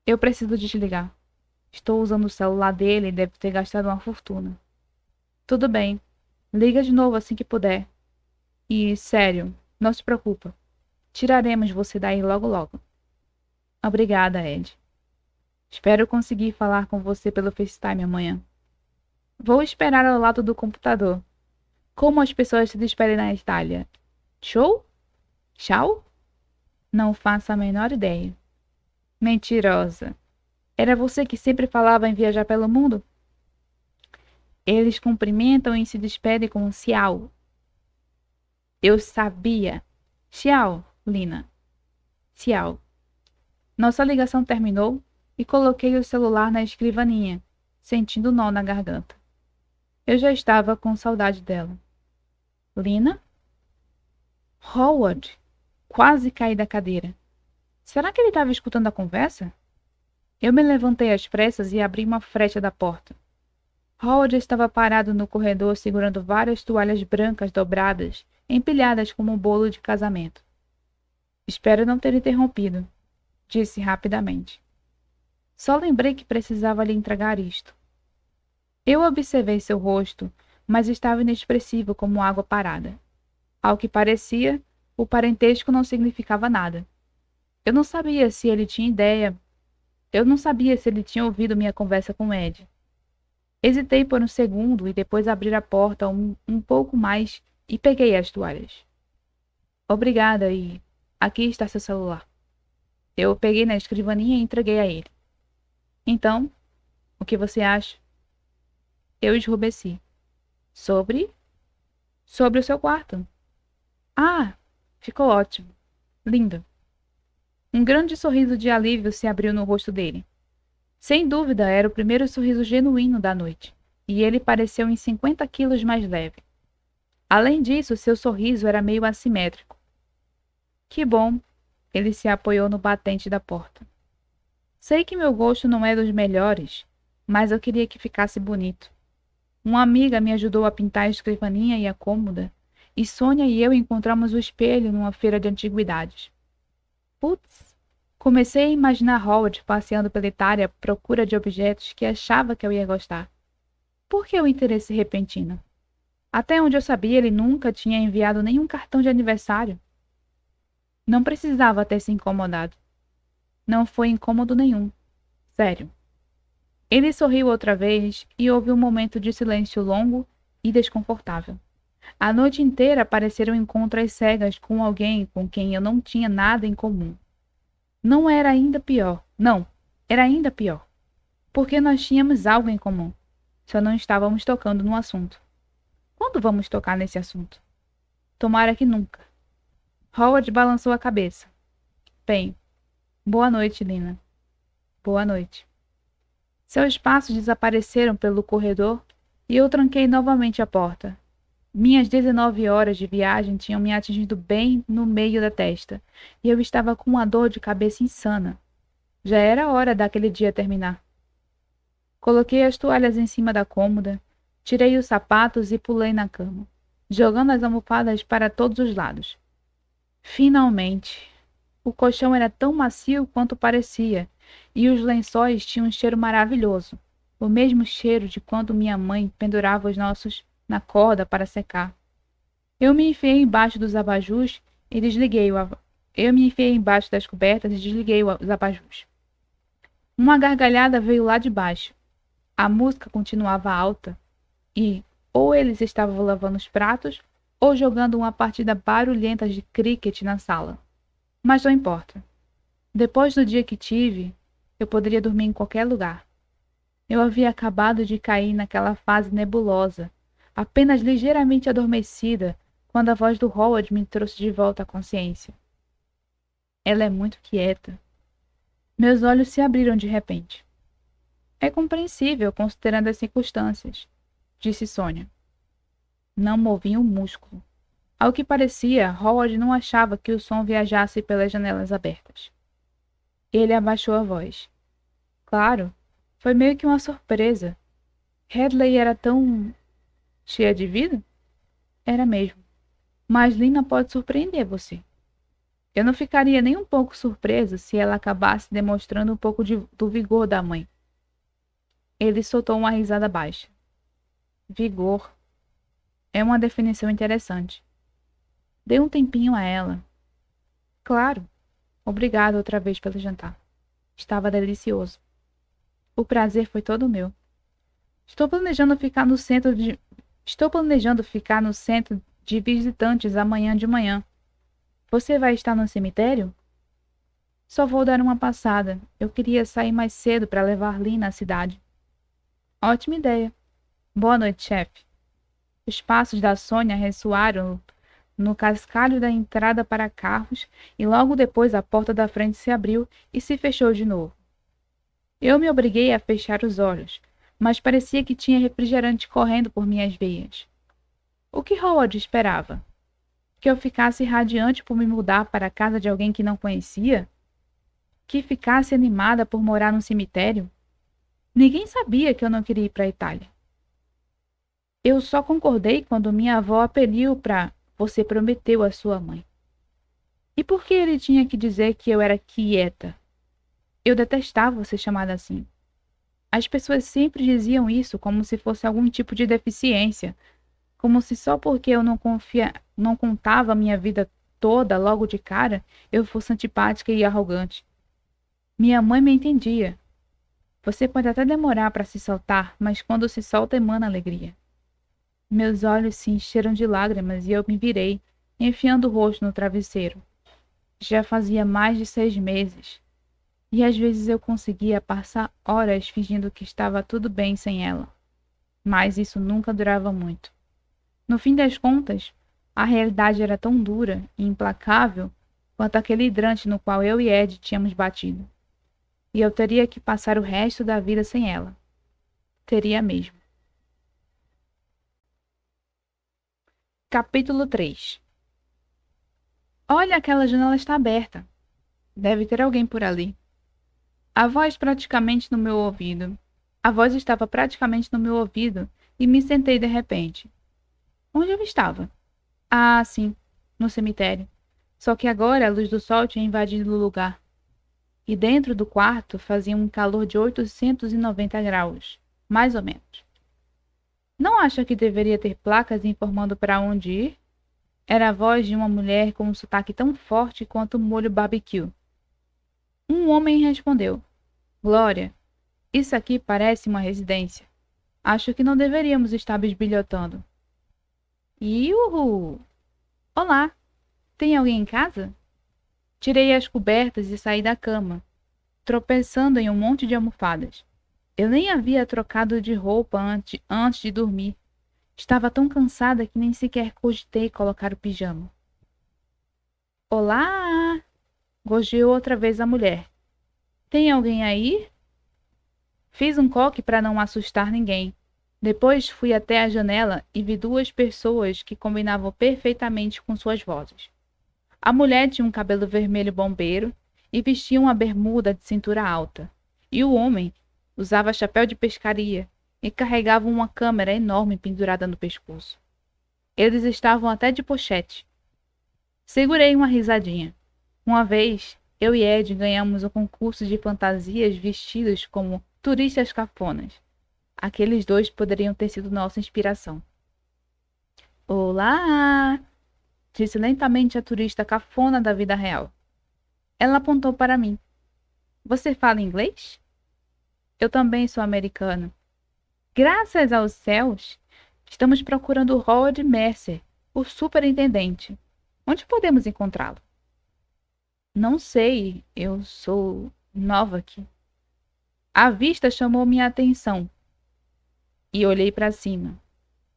Eu preciso desligar. Estou usando o celular dele e deve ter gastado uma fortuna. Tudo bem. Liga de novo assim que puder. E, sério, não se preocupa. Tiraremos você daí logo logo. Obrigada, Ed. Espero conseguir falar com você pelo FaceTime amanhã. Vou esperar ao lado do computador. Como as pessoas se despedem na Itália? Show? Tchau? Não faço a menor ideia. Mentirosa. Era você que sempre falava em viajar pelo mundo? Eles cumprimentam e se despedem com um tchau. Eu sabia. Tchau, Lina. Tchau. Nossa ligação terminou e coloquei o celular na escrivaninha, sentindo nó na garganta. Eu já estava com saudade dela. Lina? Howard! Quase caí da cadeira. Será que ele estava escutando a conversa? Eu me levantei às pressas e abri uma fresta da porta. Howard estava parado no corredor segurando várias toalhas brancas dobradas, empilhadas como um bolo de casamento. Espero não ter interrompido, disse rapidamente. Só lembrei que precisava lhe entregar isto. Eu observei seu rosto, mas estava inexpressivo como água parada. Ao que parecia, o parentesco não significava nada. Eu não sabia se ele tinha ouvido minha conversa com Ed. Hesitei por um segundo e depois abri a porta um pouco mais e peguei as toalhas. Obrigada e aqui está seu celular. Eu o peguei na escrivaninha e entreguei a ele. Então, o que você acha? Eu esrubesci. Sobre o seu quarto. Ah, ficou ótimo. Lindo. Um grande sorriso de alívio se abriu no rosto dele. Sem dúvida, era o primeiro sorriso genuíno da noite, e ele pareceu em 50 quilos mais leve. Além disso, seu sorriso era meio assimétrico. Que bom! Ele se apoiou no batente da porta. Sei que meu gosto não é dos melhores, mas eu queria que ficasse bonito. Uma amiga me ajudou a pintar a escrivaninha e a cômoda, e Sônia e eu encontramos o espelho numa feira de antiguidades. Putz! Comecei a imaginar Howard passeando pela Itália à procura de objetos que achava que eu ia gostar. Por que o interesse repentino? Até onde eu sabia, ele nunca tinha enviado nenhum cartão de aniversário. Não precisava ter se incomodado. Não foi incômodo nenhum. Sério. Ele sorriu outra vez e houve um momento de silêncio longo e desconfortável. A noite inteira pareceram encontros cegas com alguém com quem eu não tinha nada em comum. Não era ainda pior. Não, era ainda pior. Porque nós tínhamos algo em comum. Só não estávamos tocando no assunto. Quando vamos tocar nesse assunto? Tomara que nunca. Howard balançou a cabeça. Bem, boa noite, Lina. Boa noite. Seus passos desapareceram pelo corredor e eu tranquei novamente a porta. Minhas 19 horas de viagem tinham me atingido bem no meio da testa, e eu estava com uma dor de cabeça insana. Já era hora daquele dia terminar. Coloquei as toalhas em cima da cômoda, tirei os sapatos e pulei na cama, jogando as almofadas para todos os lados. Finalmente! O colchão era tão macio quanto parecia, e os lençóis tinham um cheiro maravilhoso, o mesmo cheiro de quando minha mãe pendurava os nossos na corda para secar. Eu me enfiei embaixo dos abajus e Eu me enfiei embaixo das cobertas e desliguei os abajus. Uma gargalhada veio lá de baixo. A música continuava alta e ou eles estavam lavando os pratos ou jogando uma partida barulhenta de cricket na sala. Mas não importa. Depois do dia que tive, eu poderia dormir em qualquer lugar. Eu havia acabado de cair naquela fase nebulosa, apenas ligeiramente adormecida, quando a voz do Howard me trouxe de volta à consciência. Ela é muito quieta. Meus olhos se abriram de repente. É compreensível, considerando as circunstâncias, disse Sônia. Não movi um músculo. Ao que parecia, Howard não achava que o som viajasse pelas janelas abertas. Ele abaixou a voz. Claro, foi meio que uma surpresa. Hadley era tão cheia de vida? Era mesmo. Mas Lina pode surpreender você. Eu não ficaria nem um pouco surpreso se ela acabasse demonstrando um pouco do vigor da mãe. Ele soltou uma risada baixa. Vigor. É uma definição interessante. Dei um tempinho a ela. Claro. Obrigado outra vez pelo jantar. Estava delicioso. O prazer foi todo meu. Estou planejando ficar no centro de visitantes amanhã de manhã. Você vai estar no cemitério? Só vou dar uma passada. Eu queria sair mais cedo para levar Lina à cidade. Ótima ideia. Boa noite, chefe. Os passos da Sônia ressoaram no cascalho da entrada para carros e logo depois a porta da frente se abriu e se fechou de novo. Eu me obriguei a fechar os olhos, mas parecia que tinha refrigerante correndo por minhas veias. O que Howard esperava? Que eu ficasse radiante por me mudar para a casa de alguém que não conhecia? Que ficasse animada por morar num cemitério? Ninguém sabia que eu não queria ir para a Itália. Eu só concordei quando minha avó apeliu para "você prometeu à sua mãe". E por que ele tinha que dizer que eu era quieta? Eu detestava ser chamada assim. As pessoas sempre diziam isso como se fosse algum tipo de deficiência, como se só porque eu não contava a minha vida toda logo de cara, eu fosse antipática e arrogante. Minha mãe me entendia. Você pode até demorar para se soltar, mas quando se solta emana alegria. Meus olhos se encheram de lágrimas e eu me virei, enfiando o rosto no travesseiro. Já fazia mais de 6 meses. E às vezes eu conseguia passar horas fingindo que estava tudo bem sem ela. Mas isso nunca durava muito. No fim das contas, a realidade era tão dura e implacável quanto aquele hidrante no qual eu e Ed tínhamos batido. E eu teria que passar o resto da vida sem ela. Teria mesmo. Capítulo 3. Olha, aquela janela está aberta. Deve ter alguém por ali. A voz estava praticamente no meu ouvido e me sentei de repente. Onde eu estava? Ah, sim, no cemitério. Só que agora a luz do sol tinha invadido o lugar. E dentro do quarto fazia um calor de 890 graus, mais ou menos. Não acha que deveria ter placas informando para onde ir? Era a voz de uma mulher com um sotaque tão forte quanto o molho barbecue. Um homem respondeu. Glória, isso aqui parece uma residência. Acho que não deveríamos estar bisbilhotando. Iuhu! Olá! Tem alguém em casa? Tirei as cobertas e saí da cama, tropeçando em um monte de almofadas. Eu nem havia trocado de roupa antes de dormir. Estava tão cansada que nem sequer cogitei colocar o pijama. Olá! Gorjeou outra vez a mulher. Tem alguém aí? Fiz um coque para não assustar ninguém. Depois fui até a janela e vi 2 pessoas que combinavam perfeitamente com suas vozes. A mulher tinha um cabelo vermelho bombeiro e vestia uma bermuda de cintura alta. E o homem usava chapéu de pescaria e carregava uma câmera enorme pendurada no pescoço. Eles estavam até de pochete. Segurei uma risadinha. Uma vez, eu e Ed ganhamos um concurso de fantasias vestidos como turistas cafonas. Aqueles 2 poderiam ter sido nossa inspiração. Olá! Disse lentamente a turista cafona da vida real. Ela apontou para mim. Você fala inglês? Eu também sou americano. Graças aos céus! Estamos procurando Howard Mercer, o superintendente. Onde podemos encontrá-lo? Não sei, eu sou nova aqui. A vista chamou minha atenção e olhei para cima.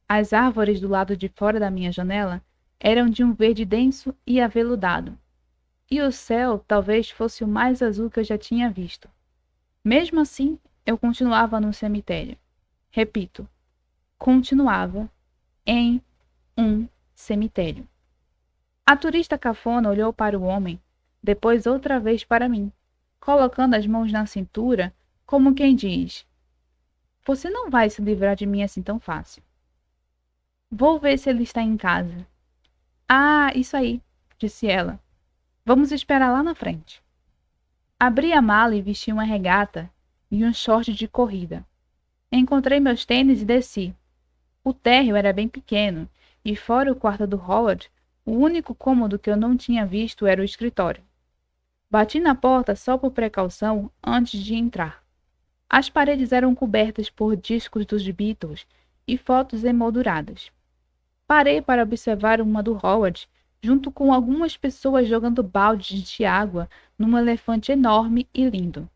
As árvores do lado de fora da minha janela eram de um verde denso e aveludado. e o céu talvez fosse o mais azul que eu já tinha visto. Mesmo assim, eu continuava no cemitério. Repito, continuava em um cemitério. A turista cafona olhou para o homem, depois outra vez para mim, colocando as mãos na cintura, como quem diz: Você não vai se livrar de mim assim tão fácil. Vou ver se ele está em casa. Ah, isso aí, disse ela. Vamos esperar lá na frente. Abri a mala e vesti uma regata e um short de corrida. Encontrei meus tênis e desci. O térreo era bem pequeno, e fora o quarto do Howard, o único cômodo que eu não tinha visto era o escritório. Bati na porta só por precaução antes de entrar. As paredes eram cobertas por discos dos Beatles e fotos emolduradas. Parei para observar uma do Howard, junto com algumas pessoas jogando baldes de água num elefante enorme e lindo.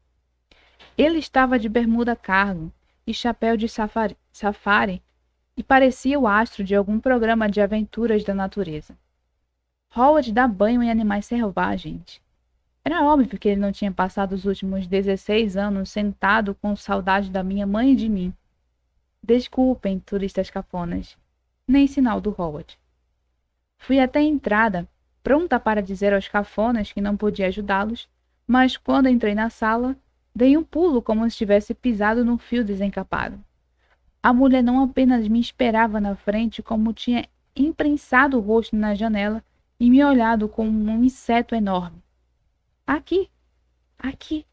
Ele estava de bermuda cargo e chapéu de safari e parecia o astro de algum programa de aventuras da natureza. Howard dá banho em animais selvagens. Era óbvio que ele não tinha passado os últimos 16 anos sentado com saudade da minha mãe e de mim. Desculpem, turistas cafonas. Nem sinal do Howard. Fui até a entrada, pronta para dizer aos cafonas que não podia ajudá-los, mas quando entrei na sala, dei um pulo como se tivesse pisado num fio desencapado. A mulher não apenas me esperava na frente, como tinha imprensado o rosto na janela e me olhado como um inseto enorme. Aqui, aqui,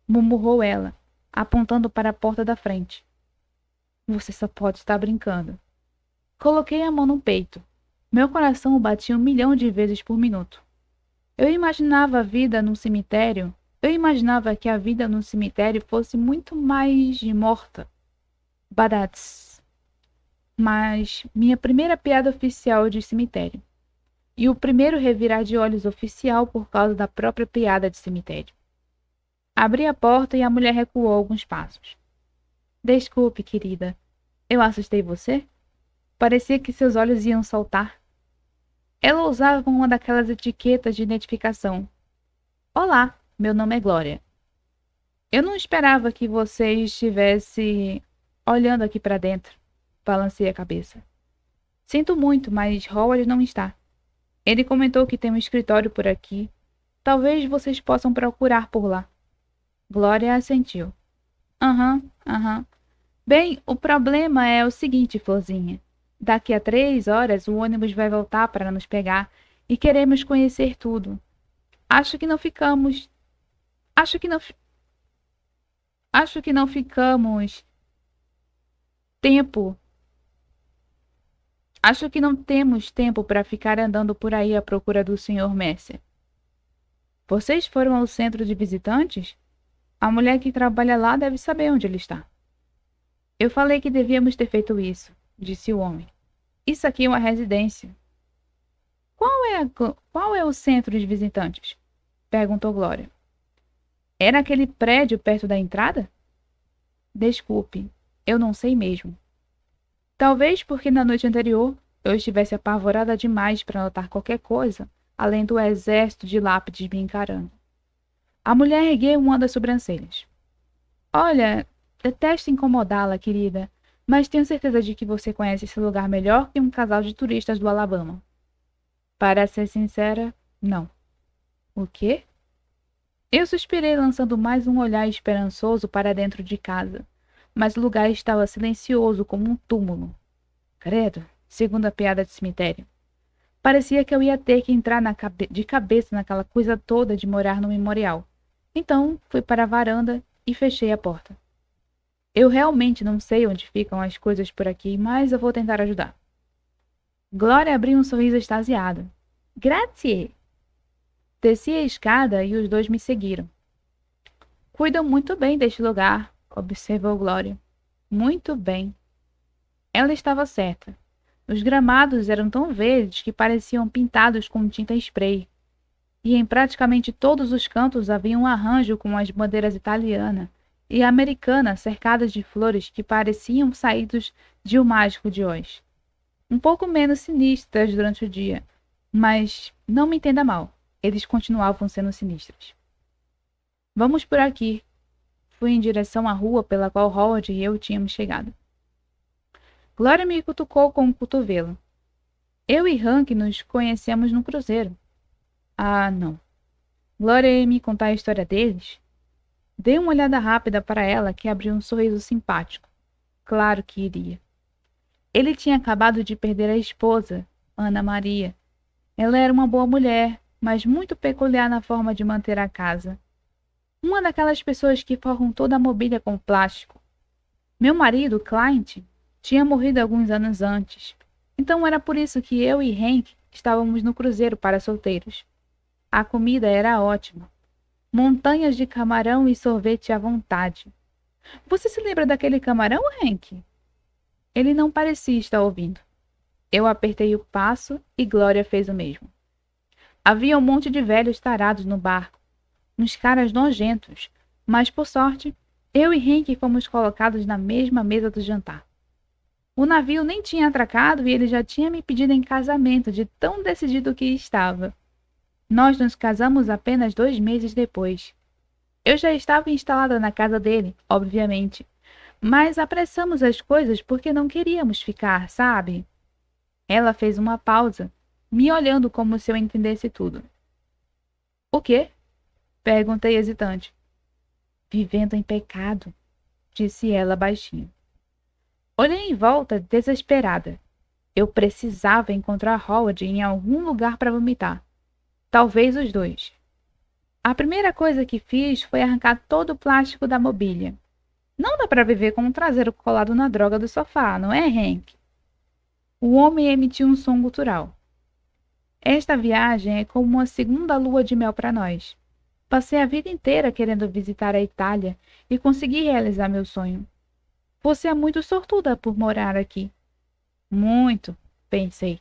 murmurou ela, apontando para a porta da frente. Você só pode estar brincando. Coloquei a mão no peito. Meu coração batia 1 milhão de vezes por minuto. Eu imaginava que a vida no cemitério fosse muito mais morta. Badats. Mas minha primeira piada oficial de cemitério. E o primeiro revirar de olhos oficial por causa da própria piada de cemitério. Abri a porta e a mulher recuou alguns passos. Desculpe, querida. Eu assustei você? Parecia que seus olhos iam saltar. Ela usava uma daquelas etiquetas de identificação. Olá, meu nome é Glória. Eu não esperava que você estivesse olhando aqui para dentro. Balancei a cabeça. Sinto muito, mas Howard não está. Ele comentou que tem um escritório por aqui. Talvez vocês possam procurar por lá. Glória assentiu. Aham. Bem, o problema é o seguinte, Florzinha. Daqui a 3 horas o ônibus vai voltar para nos pegar e queremos conhecer tudo. Acho que não ficamos tempo. Acho que não temos tempo para ficar andando por aí à procura do Sr. Mercer. Vocês foram ao centro de visitantes? A mulher que trabalha lá deve saber onde ele está. Eu falei que devíamos ter feito isso, disse o homem. Isso aqui é uma residência. Qual é o centro de visitantes? Perguntou Glória. Era aquele prédio perto da entrada? Desculpe, eu não sei mesmo. Talvez porque na noite anterior eu estivesse apavorada demais para notar qualquer coisa, além do exército de lápides me encarando. A mulher ergueu uma das sobrancelhas. Olha, detesto incomodá-la, querida, mas tenho certeza de que você conhece esse lugar melhor que um casal de turistas do Alabama. Para ser sincera, não. O quê? Eu suspirei, lançando mais um olhar esperançoso para dentro de casa, mas o lugar estava silencioso como um túmulo. Credo, segundo a piada de cemitério. Parecia que eu ia ter que entrar de cabeça naquela coisa toda de morar no memorial. Então, fui para a varanda e fechei a porta. Eu realmente não sei onde ficam as coisas por aqui, mas eu vou tentar ajudar. Glória abriu um sorriso extasiado. Grazie! Desci a escada e os dois me seguiram. Cuidam muito bem deste lugar, observou Glória. Muito bem. Ela estava certa. Os gramados eram tão verdes que pareciam pintados com tinta spray. E em praticamente todos os cantos havia um arranjo com as bandeiras italiana e americana cercadas de flores que pareciam saídos de O Mágico de Oz. Um pouco menos sinistras durante o dia, mas não me entenda mal. eles continuavam sendo sinistros. Vamos por aqui. Fui em direção à rua pela qual Howard e eu tínhamos chegado. Gloria me cutucou com o cotovelo. Eu e Hank nos conhecemos no cruzeiro. Ah, não. Gloria ia me contar a história deles? Dei uma olhada rápida para ela, que abriu um sorriso simpático. Claro que iria. Ele tinha acabado de perder a esposa, Ana Maria. Ela era uma boa mulher, mas muito peculiar na forma de manter a casa. Uma daquelas pessoas que forram toda a mobília com plástico. Meu marido, Clint, tinha morrido alguns anos antes. Então era por isso que eu e Hank estávamos no cruzeiro para solteiros. A comida era ótima. Montanhas de camarão e sorvete à vontade. Você se lembra daquele camarão, Hank? Ele não parecia estar ouvindo. Eu apertei o passo e Gloria fez o mesmo. Havia um monte de velhos tarados no barco, uns caras nojentos, mas, por sorte, eu e Hank fomos colocados na mesma mesa do jantar. O navio nem tinha atracado e ele já tinha me pedido em casamento de tão decidido que estava. Nós nos casamos apenas 2 meses depois. Eu já estava instalada na casa dele, obviamente, mas apressamos as coisas porque não queríamos ficar, sabe? Ela fez uma pausa, me olhando como se eu entendesse tudo. O quê? Perguntei hesitante. Vivendo em pecado, disse ela baixinho. Olhei em volta, desesperada. Eu precisava encontrar Howard em algum lugar para vomitar. Talvez os dois. A primeira coisa que fiz foi arrancar todo o plástico da mobília. Não dá para viver com um traseiro colado na droga do sofá, não é, Hank? O homem emitiu um som gutural. Esta viagem é como uma segunda lua de mel para nós. Passei a vida inteira querendo visitar a Itália e consegui realizar meu sonho. Você é muito sortuda por morar aqui. Muito, pensei.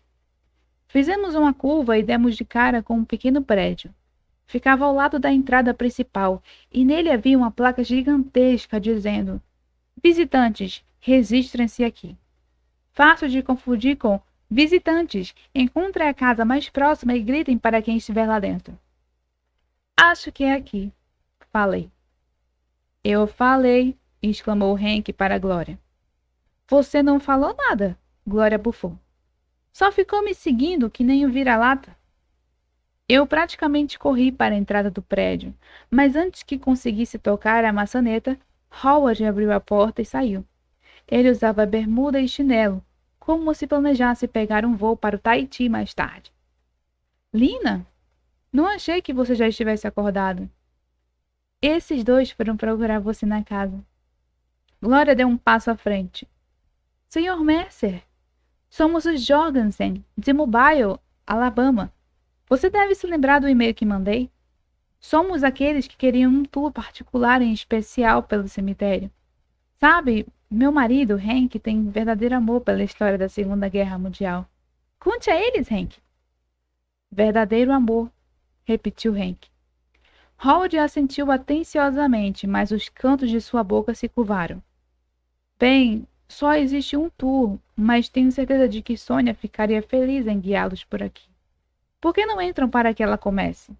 Fizemos uma curva e demos de cara com um pequeno prédio. Ficava ao lado da entrada principal e nele havia uma placa gigantesca dizendo: Visitantes, registrem-se aqui. Fácil de confundir com visitantes, encontrem a casa mais próxima e gritem para quem estiver lá dentro. Acho que é aqui, falei. Eu falei, exclamou Hank para Gloria. Você não falou nada, Gloria bufou. Só ficou me seguindo que nem um vira-lata. Eu praticamente corri para a entrada do prédio, mas antes que conseguisse tocar a maçaneta, Howard abriu a porta e saiu. Ele usava bermuda e chinelo, como se planejasse pegar um voo para o Tahiti mais tarde. Lina? Não achei que você já estivesse acordado. Esses dois foram procurar você na casa. Gloria deu um passo à frente. Senhor Mercer, somos os Jorgensen, de Mobile, Alabama. Você deve se lembrar do e-mail que mandei? Somos aqueles que queriam um tour particular em especial pelo cemitério. Sabe, meu marido, Hank, tem verdadeiro amor pela história da Segunda Guerra Mundial. Conte a eles, Hank. Verdadeiro amor, repetiu Hank. Howard assentiu atenciosamente, mas os cantos de sua boca se curvaram. Bem, só existe um tour, mas tenho certeza de que Sônia ficaria feliz em guiá-los por aqui. Por que não entram para que ela comece?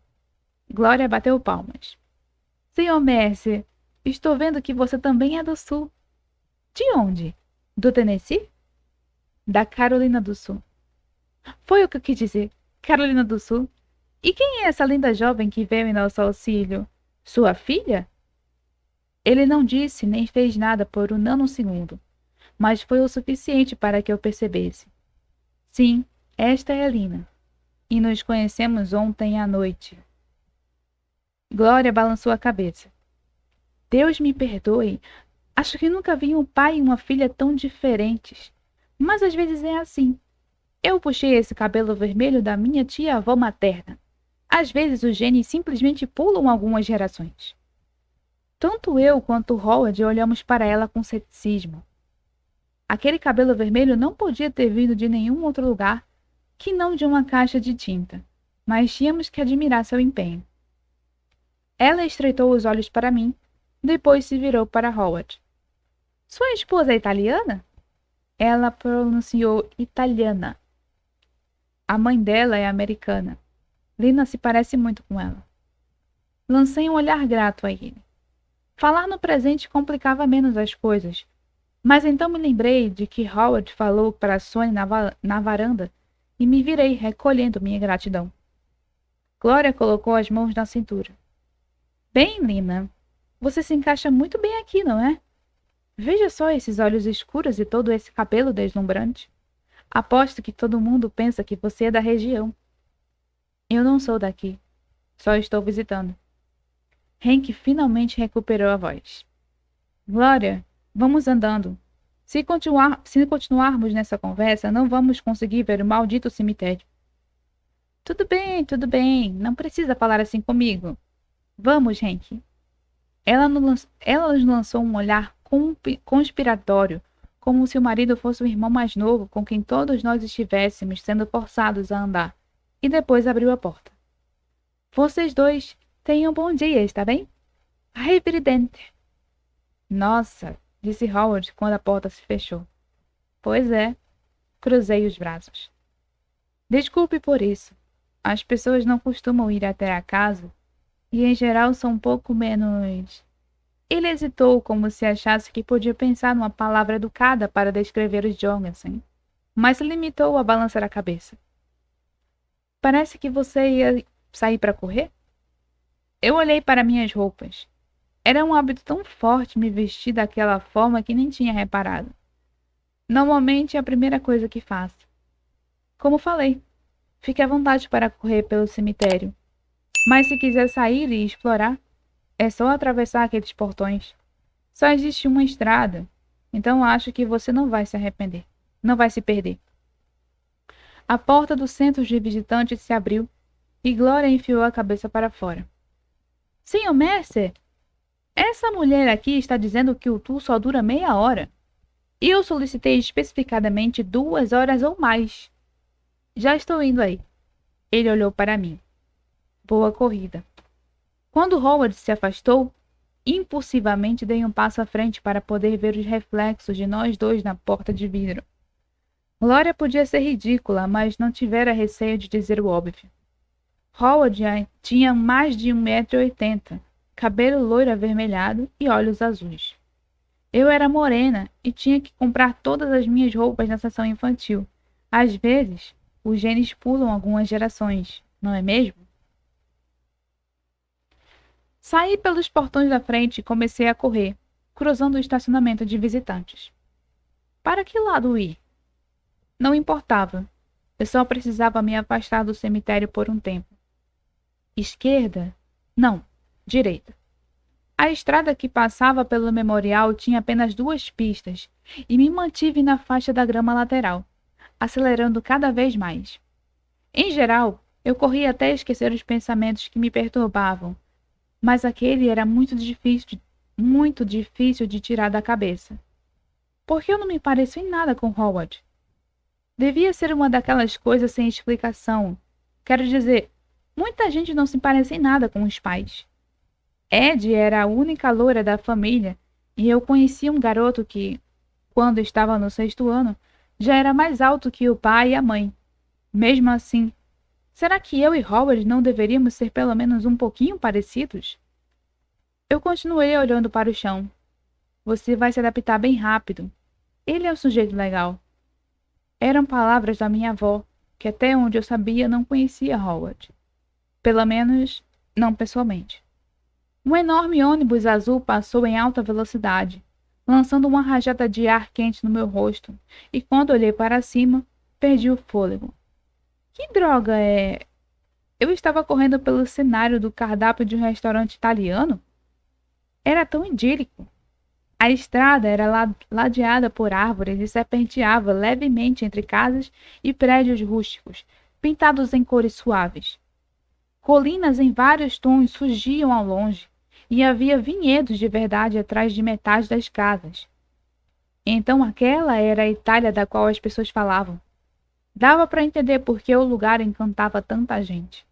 Gloria bateu palmas. Senhor Mercer, estou vendo que você também é do Sul. De onde? Do Tennessee? Da Carolina do Sul. Foi o que eu quis dizer. Carolina do Sul. E quem é essa linda jovem que veio em nosso auxílio? Sua filha? Ele não disse nem fez nada por um nanosegundo, mas foi o suficiente para que eu percebesse. Sim, esta é Lina. E nos conhecemos ontem à noite. Gloria balançou a cabeça. Deus me perdoe. Acho que nunca vi um pai e uma filha tão diferentes. Mas às vezes é assim. Eu puxei esse cabelo vermelho da minha tia-avó materna. Às vezes os genes simplesmente pulam algumas gerações. Tanto eu quanto Howard olhamos para ela com ceticismo. Aquele cabelo vermelho não podia ter vindo de nenhum outro lugar que não de uma caixa de tinta, mas tínhamos que admirar seu empenho. Ela estreitou os olhos para mim, depois se virou para Howard. Sua esposa é italiana? Ela pronunciou italiana. A mãe dela é americana. Lina se parece muito com ela. Lancei um olhar grato a ele. Falar no presente complicava menos as coisas, mas então me lembrei de que Howard falou para Sony na varanda e me virei, recolhendo minha gratidão. Glória colocou as mãos na cintura. Bem, Lina, você se encaixa muito bem aqui, não é? Veja só esses olhos escuros e todo esse cabelo deslumbrante. Aposto que todo mundo pensa que você é da região. Eu não sou daqui. Só estou visitando. Hank finalmente recuperou a voz. Glória, vamos andando. Se continuarmos nessa conversa, não vamos conseguir ver o maldito cemitério. Tudo bem. Não precisa falar assim comigo. Vamos, Hank. Ela nos lançou um olhar conspiratório, como se o marido fosse o irmão mais novo com quem todos nós estivéssemos sendo forçados a andar, e depois abriu a porta. Vocês dois tenham um bom dia, está bem? Arrivederci. Nossa, disse Howard quando a porta se fechou. Pois é, cruzei os braços. Desculpe por isso. As pessoas não costumam ir até a casa e, em geral, são um pouco menos... Ele hesitou como se achasse que podia pensar numa palavra educada para descrever os Jorgensen, mas se limitou a balançar a cabeça. Parece que você ia sair para correr? Eu olhei para minhas roupas. Era um hábito tão forte me vestir daquela forma que nem tinha reparado. Normalmente é a primeira coisa que faço. Como falei, fique à vontade para correr pelo cemitério. Mas se quiser sair e explorar, é só atravessar aqueles portões. Só existe uma estrada, então acho que você não vai se arrepender. Não vai se perder. A porta do centro de visitantes se abriu e Glória enfiou a cabeça para fora. Senhor Mercer, essa mulher aqui está dizendo que o tour só dura meia hora. E eu solicitei especificadamente 2 horas ou mais. Já estou indo aí. Ele olhou para mim. Boa corrida. Quando Howard se afastou, impulsivamente dei um passo à frente para poder ver os reflexos de nós dois na porta de vidro. Glória podia ser ridícula, mas não tivera receio de dizer o óbvio. Howard tinha mais de 1,80 m, cabelo loiro avermelhado e olhos azuis. Eu era morena e tinha que comprar todas as minhas roupas na seção infantil. Às vezes, os genes pulam algumas gerações, não é mesmo? Saí pelos portões da frente e comecei a correr, cruzando o estacionamento de visitantes. Para que lado ir? Não importava. Eu só precisava me afastar do cemitério por um tempo. Esquerda? Não, direita. A estrada que passava pelo memorial tinha apenas 2 pistas e me mantive na faixa da grama lateral, acelerando cada vez mais. Em geral, eu corria até esquecer os pensamentos que me perturbavam, mas aquele era muito difícil de tirar da cabeça. Por que eu não me pareço em nada com Howard? Devia ser uma daquelas coisas sem explicação. Quero dizer, muita gente não se parece em nada com os pais. Ed era a única loira da família e eu conhecia um garoto que, quando estava no 6º ano, já era mais alto que o pai e a mãe. Mesmo assim, será que eu e Howard não deveríamos ser pelo menos um pouquinho parecidos? Eu continuei olhando para o chão. Você vai se adaptar bem rápido. Ele é um sujeito legal. Eram palavras da minha avó, que até onde eu sabia não conhecia Howard. Pelo menos, não pessoalmente. Um enorme ônibus azul passou em alta velocidade, lançando uma rajada de ar quente no meu rosto, e quando olhei para cima, perdi o fôlego. Que droga é... Eu estava correndo pelo cenário do cardápio de um restaurante italiano? Era tão idílico. A estrada era ladeada por árvores e serpenteava levemente entre casas e prédios rústicos, pintados em cores suaves. Colinas em vários tons surgiam ao longe, e havia vinhedos de verdade atrás de metade das casas. Então aquela era a Itália da qual as pessoas falavam. Dava para entender por que o lugar encantava tanta gente.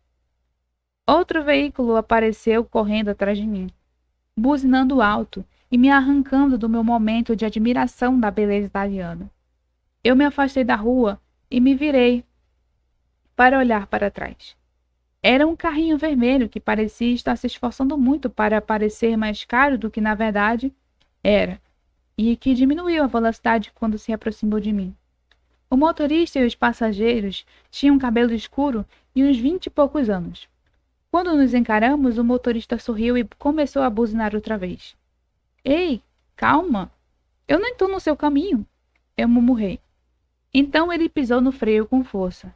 Outro veículo apareceu correndo atrás de mim, buzinando alto e me arrancando do meu momento de admiração da beleza italiana. Eu me afastei da rua e me virei para olhar para trás. Era um carrinho vermelho que parecia estar se esforçando muito para parecer mais caro do que na verdade era, e que diminuiu a velocidade quando se aproximou de mim. O motorista e os passageiros tinham cabelo escuro e uns 20 e poucos anos. Quando nos encaramos, o motorista sorriu e começou a buzinar outra vez. Ei, calma! Eu não estou no seu caminho! Eu murmurei. Então ele pisou no freio com força,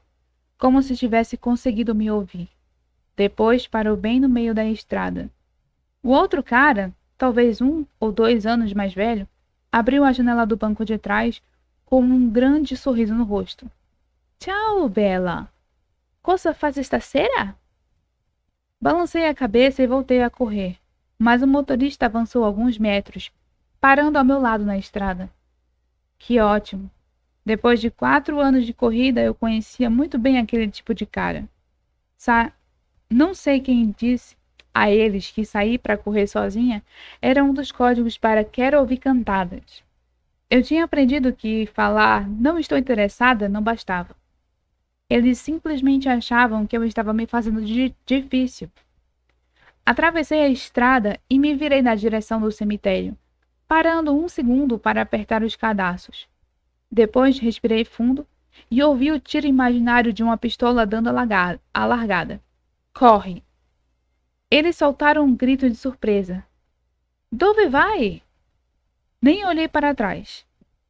como se tivesse conseguido me ouvir. Depois parou bem no meio da estrada. O outro cara, talvez 1 ou 2 anos mais velho, abriu a janela do banco de trás com um grande sorriso no rosto. Tchau, Bela! Cosa faz esta cera? Balancei a cabeça e voltei a correr, mas o motorista avançou alguns metros, parando ao meu lado na estrada. Que ótimo! Depois de 4 anos de corrida, eu conhecia muito bem aquele tipo de cara. Não sei quem disse a eles que sair para correr sozinha era um dos códigos para quero ouvir cantadas. Eu tinha aprendido que falar não estou interessada não bastava. Eles simplesmente achavam que eu estava me fazendo difícil. Atravessei a estrada e me virei na direção do cemitério, parando 1 segundo para apertar os cadarços. Depois respirei fundo e ouvi o tiro imaginário de uma pistola dando a largada. Corre! Eles soltaram um grito de surpresa. Dove vai? Nem olhei para trás.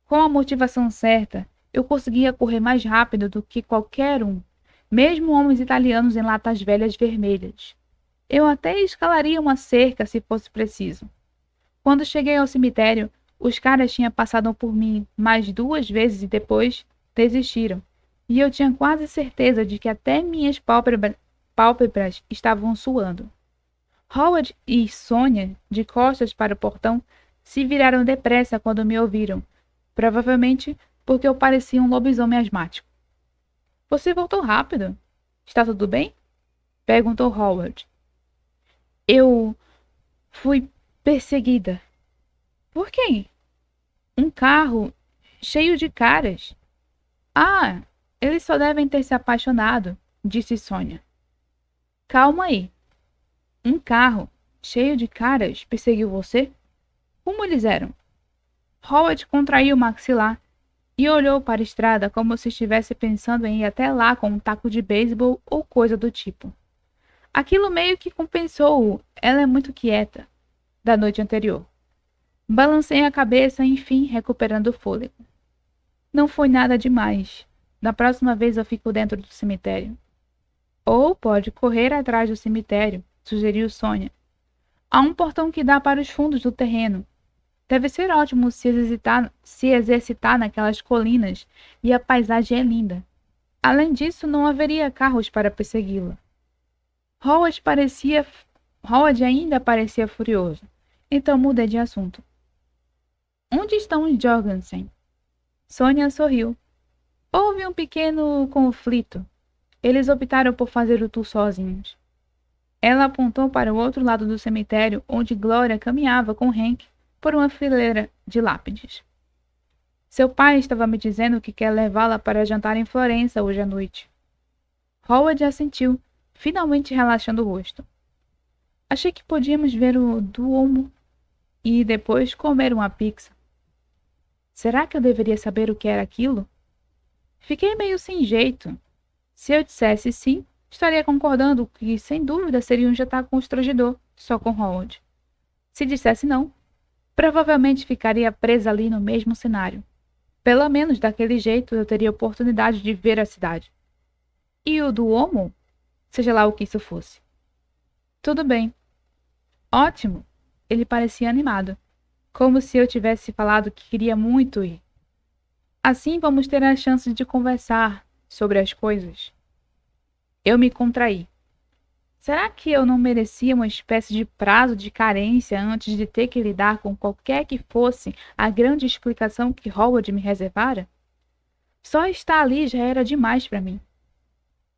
Com a motivação certa, eu conseguia correr mais rápido do que qualquer um, mesmo homens italianos em latas velhas vermelhas. Eu até escalaria uma cerca se fosse preciso. Quando cheguei ao cemitério, os caras tinham passado por mim mais 2 vezes e depois desistiram, e eu tinha quase certeza de que até minhas pálpebras estavam suando. Howard e Sonia, de costas para o portão, se viraram depressa quando me ouviram, provavelmente porque eu parecia um lobisomem asmático. Você voltou rápido. Está tudo bem? Perguntou Howard. Eu fui perseguida. Por quem? Um carro cheio de caras. Ah, eles só devem ter se apaixonado, disse Sonia. Calma aí. Um carro cheio de caras perseguiu você? Como eles eram? Howard contraiu o maxilar e olhou para a estrada como se estivesse pensando em ir até lá com um taco de beisebol ou coisa do tipo. Aquilo meio que compensou ela é muito quieta da noite anterior. Balancei a cabeça, enfim, recuperando o fôlego. Não foi nada demais. Da próxima vez eu fico dentro do cemitério. Ou pode correr atrás do cemitério, sugeriu Sonia. Há um portão que dá para os fundos do terreno. Deve ser ótimo se exercitar naquelas colinas e a paisagem é linda. Além disso, não haveria carros para persegui-la. Howard ainda parecia furioso, então mudei de assunto. Onde estão os Jorgensen? Sonia sorriu. Houve um pequeno conflito. Eles optaram por fazer o tour sozinhos. Ela apontou para o outro lado do cemitério, onde Gloria caminhava com Hank por uma fileira de lápides. Seu pai estava me dizendo que quer levá-la para jantar em Florença hoje à noite. Howard assentiu, finalmente relaxando o rosto. Achei que podíamos ver o Duomo e depois comer uma pizza. Será que eu deveria saber o que era aquilo? Fiquei meio sem jeito. Se eu dissesse sim, estaria concordando que, sem dúvida, seria um jantar constrangedor, só com Howard. Se dissesse não, provavelmente ficaria presa ali no mesmo cenário. Pelo menos daquele jeito eu teria oportunidade de ver a cidade. E o Duomo? Seja lá o que isso fosse. Tudo bem. Ótimo. Ele parecia animado, como se eu tivesse falado que queria muito ir. Assim vamos ter a chance de conversar sobre as coisas. Eu me contraí. Será que eu não merecia uma espécie de prazo de carência antes de ter que lidar com qualquer que fosse a grande explicação que Howard me reservara? Só estar ali já era demais para mim.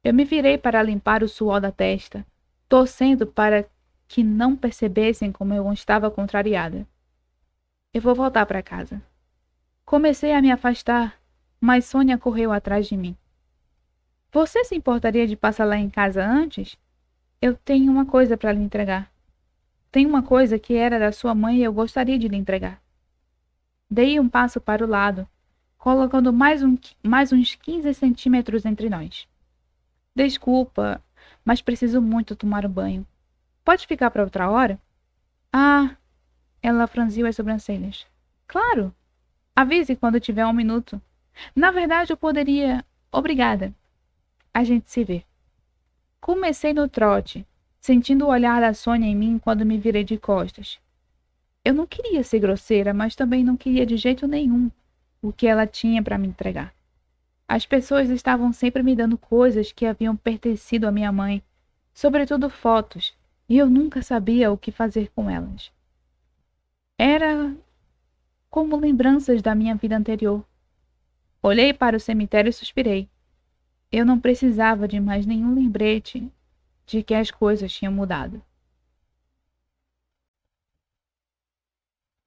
Eu me virei para limpar o suor da testa, torcendo para que não percebessem como eu estava contrariada. Eu vou voltar para casa. Comecei a me afastar, mas Sonia correu atrás de mim. Você se importaria de passar lá em casa antes? Eu tenho uma coisa para lhe entregar. Tem uma coisa que era da sua mãe e eu gostaria de lhe entregar. Dei um passo para o lado, colocando mais uns 15 centímetros entre nós. Desculpa, mas preciso muito tomar um banho. Pode ficar para outra hora? Ah, ela franziu as sobrancelhas. Claro. Avise quando tiver um minuto. Na verdade, eu poderia. Obrigada. A gente se vê. Comecei no trote, sentindo o olhar da Sônia em mim quando me virei de costas. Eu não queria ser grosseira, mas também não queria de jeito nenhum o que ela tinha para me entregar. As pessoas estavam sempre me dando coisas que haviam pertencido à minha mãe, sobretudo fotos, e eu nunca sabia o que fazer com elas. Era como lembranças da minha vida anterior. Olhei para o cemitério e suspirei. Eu não precisava de mais nenhum lembrete de que as coisas tinham mudado.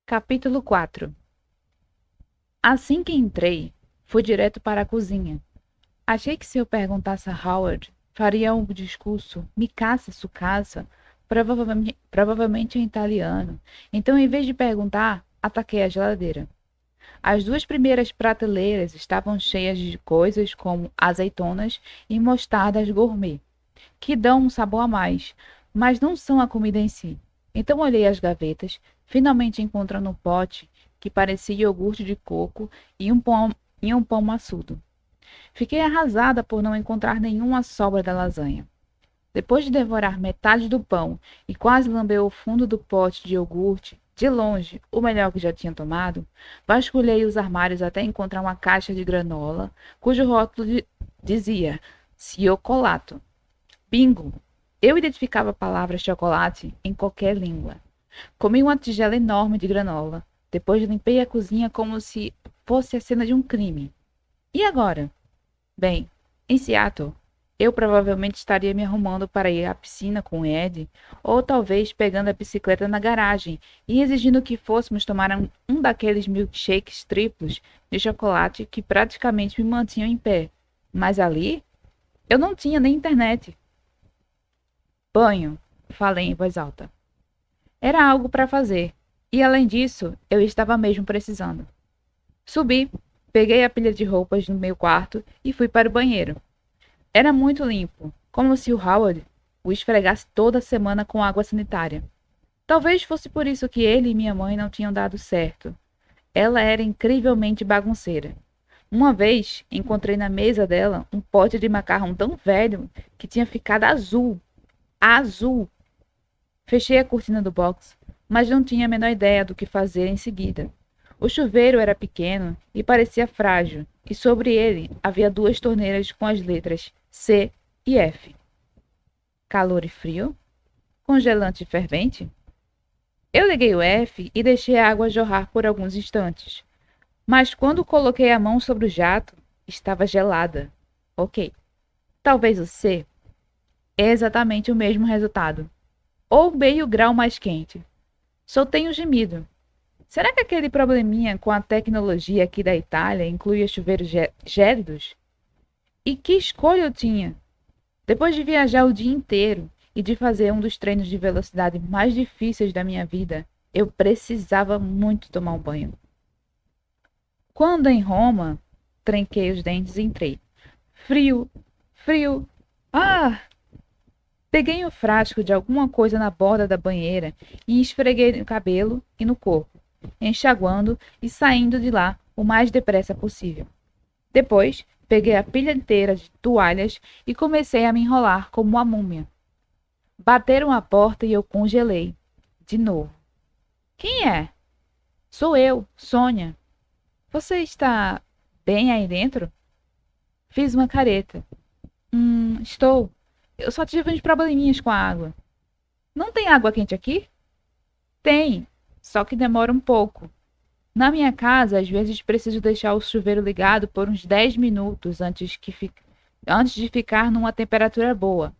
Capítulo 4. Assim que entrei, fui direto para a cozinha. Achei que se eu perguntasse a Howard, faria um discurso mi casa su casa, provavelmente em italiano. Então, em vez de perguntar, ataquei a geladeira. As duas primeiras prateleiras estavam cheias de coisas como azeitonas e mostardas gourmet, que dão um sabor a mais, mas não são a comida em si. Então olhei as gavetas, finalmente encontrando um pote que parecia iogurte de coco e um pão maçudo. Fiquei arrasada por não encontrar nenhuma sobra da lasanha. Depois de devorar metade do pão e quase lamber o fundo do pote de iogurte, de longe, o melhor que já tinha tomado, vasculhei os armários até encontrar uma caixa de granola, cujo rótulo dizia Ciocolato. Bingo! Eu identificava a palavra chocolate em qualquer língua. Comi uma tigela enorme de granola. Depois limpei a cozinha como se fosse a cena de um crime. E agora? Bem, em Seattle, eu provavelmente estaria me arrumando para ir à piscina com Ed, ou talvez pegando a bicicleta na garagem e exigindo que fôssemos tomar um daqueles milkshakes triplos de chocolate que praticamente me mantinham em pé. Mas ali, eu não tinha nem internet. Banho, falei em voz alta. Era algo para fazer, e além disso, eu estava mesmo precisando. Subi, peguei a pilha de roupas no meu quarto e fui para o banheiro. Era muito limpo, como se o Howard o esfregasse toda semana com água sanitária. Talvez fosse por isso que ele e minha mãe não tinham dado certo. Ela era incrivelmente bagunceira. Uma vez, encontrei na mesa dela um pote de macarrão tão velho que tinha ficado azul. Azul! Fechei a cortina do box, mas não tinha a menor ideia do que fazer em seguida. O chuveiro era pequeno e parecia frágil, e sobre ele havia duas torneiras com as letras C e F. Calor e frio? Congelante e fervente? Eu liguei o F e deixei a água jorrar por alguns instantes. Mas quando coloquei a mão sobre o jato, estava gelada. Ok. Talvez o C. É exatamente o mesmo resultado. Ou meio grau mais quente. Soltei um gemido. Será que aquele probleminha com a tecnologia aqui da Itália incluía chuveiros gélidos? E que escolha eu tinha? Depois de viajar o dia inteiro e de fazer um dos treinos de velocidade mais difíceis da minha vida, eu precisava muito tomar um banho. Quando em Roma, tranquei os dentes e entrei. Frio, frio. Ah! Peguei um frasco de alguma coisa na borda da banheira e esfreguei no cabelo e no corpo, enxaguando e saindo de lá o mais depressa possível. Depois, peguei a pilha inteira de toalhas e comecei a me enrolar como uma múmia. Bateram a porta e eu congelei. De novo. Quem é? Sou eu, Sônia. Você está bem aí dentro? Fiz uma careta. Estou. Eu só tive uns probleminhas com a água. Não tem água quente aqui? Tem, só que demora um pouco. Na minha casa, às vezes preciso deixar o chuveiro ligado por uns 10 minutos antes de ficar numa temperatura boa.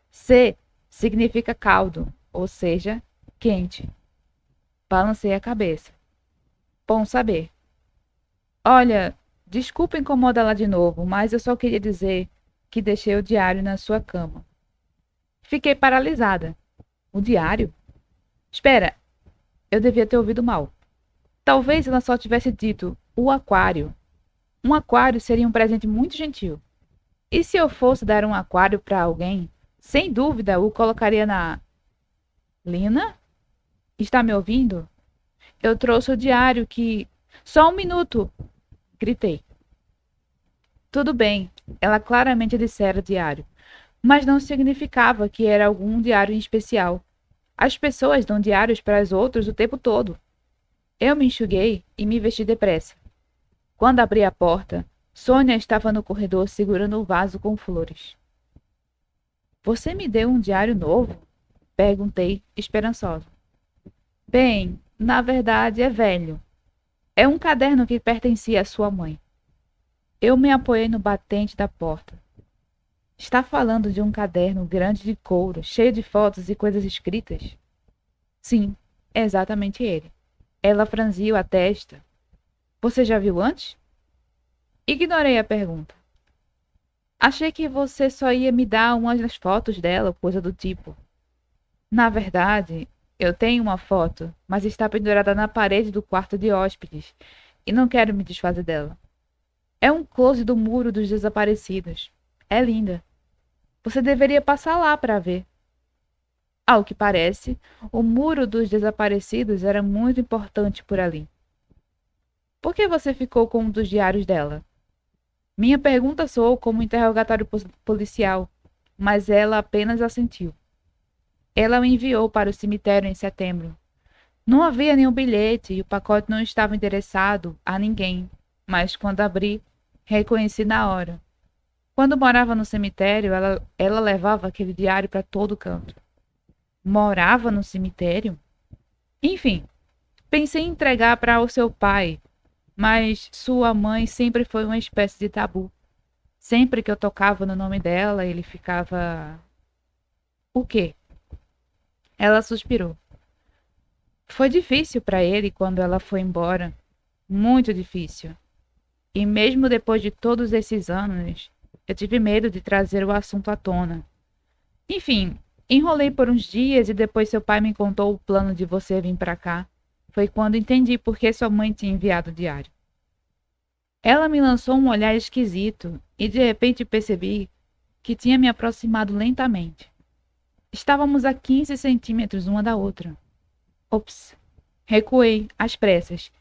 C significa caldo, ou seja, quente. Balancei a cabeça. Bom saber. Olha, desculpa incomodá-la de novo, mas eu só queria dizer que deixei o diário na sua cama. Fiquei paralisada. O diário? Espera, eu devia ter ouvido mal. Talvez ela só tivesse dito o aquário. Um aquário seria um presente muito gentil. E se eu fosse dar um aquário para alguém, sem dúvida o colocaria na... Lina? Está me ouvindo? Eu trouxe o diário que... Só um minuto! Gritei. Tudo bem, ela claramente dissera diário, mas não significava que era algum diário em especial. As pessoas dão diários para as outras o tempo todo. Eu me enxuguei e me vesti depressa. Quando abri a porta, Sônia estava no corredor segurando um vaso com flores. Você me deu um diário novo? Perguntei, esperançosa. Bem, na verdade é velho. É um caderno que pertencia à sua mãe. Eu me apoiei no batente da porta. Está falando de um caderno grande de couro, cheio de fotos e coisas escritas? Sim, é exatamente ele. Ela franziu a testa. Você já viu antes? Ignorei a pergunta. Achei que você só ia me dar umas das fotos dela, coisa do tipo. Na verdade, eu tenho uma foto, mas está pendurada na parede do quarto de hóspedes e não quero me desfazer dela. É um close do muro dos desaparecidos. É linda. Você deveria passar lá para ver. Ao que parece, o muro dos desaparecidos era muito importante por ali. Por que você ficou com um dos diários dela? Minha pergunta soou como um interrogatório policial, mas ela apenas assentiu. Ela o enviou para o cemitério em setembro. Não havia nenhum bilhete e o pacote não estava endereçado a ninguém, mas quando abri, reconheci na hora. Quando morava no cemitério, ela levava aquele diário para todo canto. Morava no cemitério? Enfim, pensei em entregar para o seu pai, mas sua mãe sempre foi uma espécie de tabu. Sempre que eu tocava no nome dela, ele ficava... O quê? Ela suspirou. Foi difícil para ele quando ela foi embora. Muito difícil. E mesmo depois de todos esses anos, eu tive medo de trazer o assunto à tona. Enfim, enrolei por uns dias e depois seu pai me contou o plano de você vir para cá. Foi quando entendi por que sua mãe tinha enviado o diário. Ela me lançou um olhar esquisito e de repente percebi que tinha me aproximado lentamente. Estávamos a 15 centímetros uma da outra. Ops! Recuei, às pressas,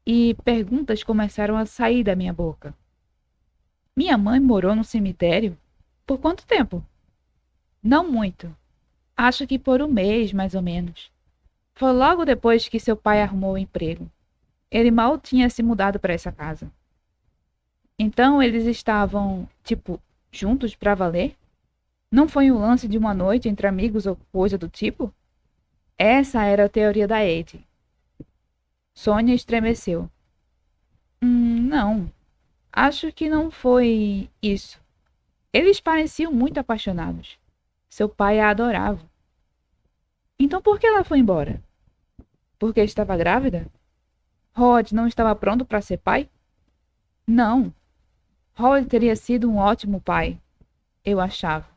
e perguntas começaram a sair da minha boca. Minha mãe morou no cemitério? Por quanto tempo? Não muito. Acho que por um mês, mais ou menos. Foi logo depois que seu pai arrumou o emprego. Ele mal tinha se mudado para essa casa. Então eles estavam, tipo, juntos para valer? Não foi um lance de uma noite entre amigos ou coisa do tipo? Essa era a teoria da Eddie. Sônia estremeceu. Não. Acho que não foi isso. Eles pareciam muito apaixonados. Seu pai a adorava. Então por que ela foi embora? Porque estava grávida? Rod não estava pronto para ser pai? Não. Rod teria sido um ótimo pai, eu achava.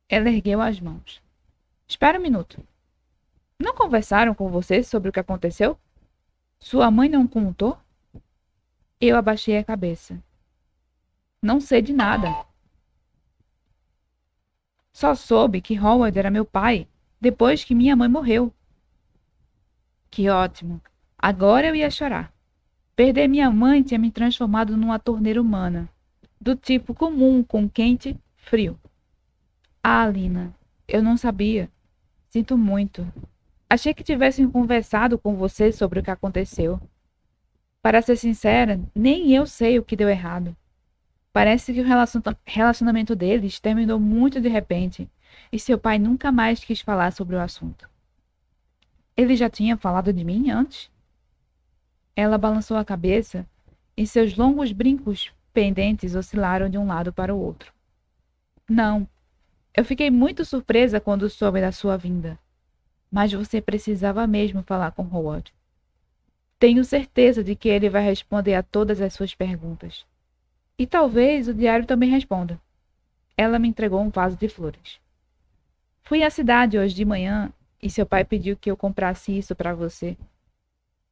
Ela ergueu as mãos. Espera um minuto. Não conversaram com você sobre o que aconteceu? Sua mãe não contou? Eu abaixei a cabeça. Não sei de nada. Só soube que Howard era meu pai depois que minha mãe morreu. Que ótimo. Agora eu ia chorar. Perder minha mãe tinha me transformado numa torneira humana, do tipo comum, com quente, frio. Ah, Lina, eu não sabia. Sinto muito. Achei que tivessem conversado com você sobre o que aconteceu. Para ser sincera, nem eu sei o que deu errado. Parece que o relacionamento deles terminou muito de repente, e seu pai nunca mais quis falar sobre o assunto. Ele já tinha falado de mim antes? Ela balançou a cabeça e seus longos brincos pendentes oscilaram de um lado para o outro. Não, eu fiquei muito surpresa quando soube da sua vinda. Mas você precisava mesmo falar com Howard. Tenho certeza de que ele vai responder a todas as suas perguntas. E talvez o diário também responda. Ela me entregou um vaso de flores. Fui à cidade hoje de manhã e seu pai pediu que eu comprasse isso para você.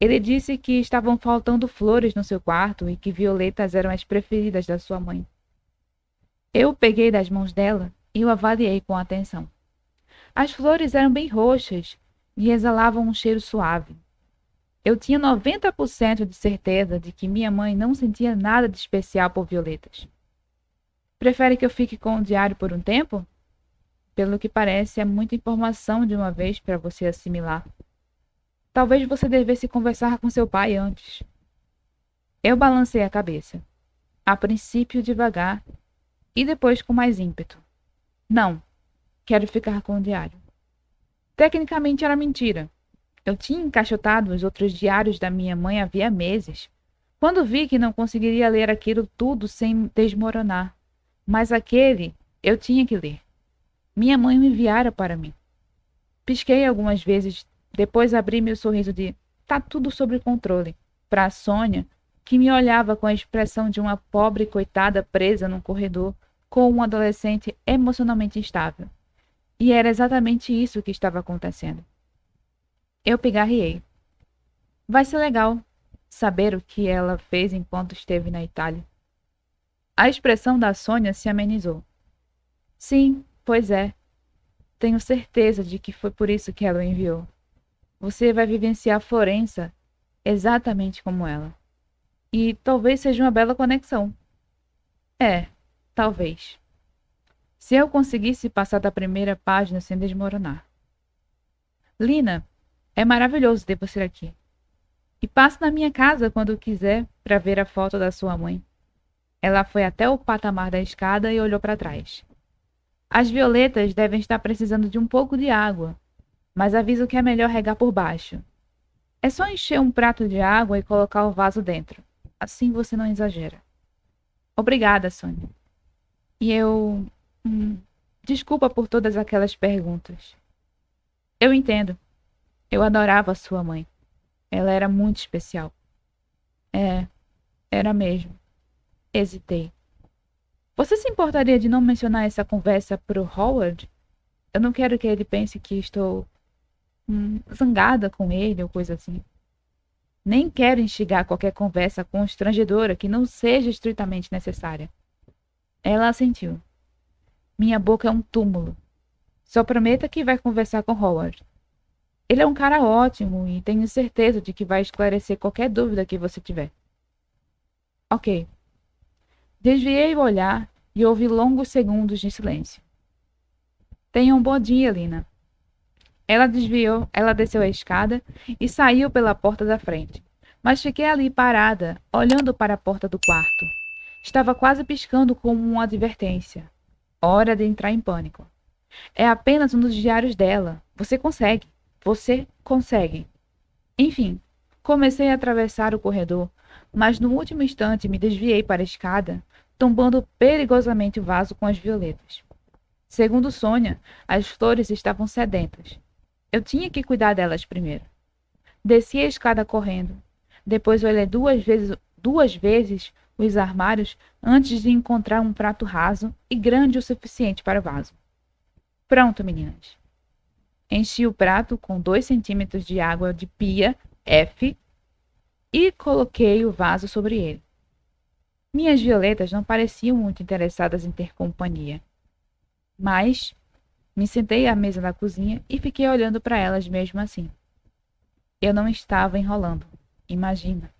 Ele disse que estavam faltando flores no seu quarto e que violetas eram as preferidas da sua mãe. Eu o peguei das mãos dela e o avaliei com atenção. As flores eram bem roxas e exalavam um cheiro suave. Eu tinha 90% de certeza de que minha mãe não sentia nada de especial por violetas. Prefere que eu fique com o diário por um tempo? Pelo que parece, é muita informação de uma vez para você assimilar. Talvez você devesse conversar com seu pai antes. Eu balancei a cabeça. A princípio devagar e depois com mais ímpeto. Não, quero ficar com o diário. Tecnicamente era mentira. Eu tinha encaixotado os outros diários da minha mãe havia meses, quando vi que não conseguiria ler aquilo tudo sem desmoronar. Mas aquele eu tinha que ler. Minha mãe o enviara para mim. Pisquei algumas vezes, depois abri meu sorriso de "tá tudo sob controle" para a Sônia, que me olhava com a expressão de uma pobre coitada presa num corredor com um adolescente emocionalmente instável. E era exatamente isso que estava acontecendo. Eu pigarreei. Vai ser legal saber o que ela fez enquanto esteve na Itália. A expressão da Sônia se amenizou. Sim, pois é. Tenho certeza de que foi por isso que ela o enviou. Você vai vivenciar Florença exatamente como ela. E talvez seja uma bela conexão. É, talvez. Se eu conseguisse passar da primeira página sem desmoronar. Lina, é maravilhoso ter você aqui. E passe na minha casa quando quiser para ver a foto da sua mãe. Ela foi até o patamar da escada e olhou para trás. As violetas devem estar precisando de um pouco de água, mas aviso que é melhor regar por baixo. É só encher um prato de água e colocar o vaso dentro. Assim você não exagera. Obrigada, Sônia. E eu... desculpa por todas aquelas perguntas. Eu entendo. Eu adorava sua mãe. Ela era muito especial. É, era mesmo. Hesitei. Você se importaria de não mencionar essa conversa pro Howard? Eu não quero que ele pense que estou zangada com ele ou coisa assim. Nem quero instigar qualquer conversa constrangedora que não seja estritamente necessária. Ela assentiu. Minha boca é um túmulo. Só prometa que vai conversar com Howard. Ele é um cara ótimo e tenho certeza de que vai esclarecer qualquer dúvida que você tiver. Ok. Desviei o olhar e ouvi longos segundos de silêncio. Tenha um bom dia, Lina. Ela desceu a escada e saiu pela porta da frente. Mas fiquei ali parada, olhando para a porta do quarto. Estava quase piscando como uma advertência. Hora de entrar em pânico. É apenas um dos diários dela. Você consegue. Você consegue. Enfim, comecei a atravessar o corredor, mas no último instante me desviei para a escada, tombando perigosamente o vaso com as violetas. Segundo Sônia, as flores estavam sedentas. Eu tinha que cuidar delas primeiro. Desci a escada correndo. Depois olhei duas vezes os armários antes de encontrar um prato raso e grande o suficiente para o vaso. Pronto, meninas. Enchi o prato com 2 centímetros de água de pia F e coloquei o vaso sobre ele. Minhas violetas não pareciam muito interessadas em ter companhia. Mas me sentei à mesa da cozinha e fiquei olhando para elas mesmo assim. Eu não estava enrolando. Imagina.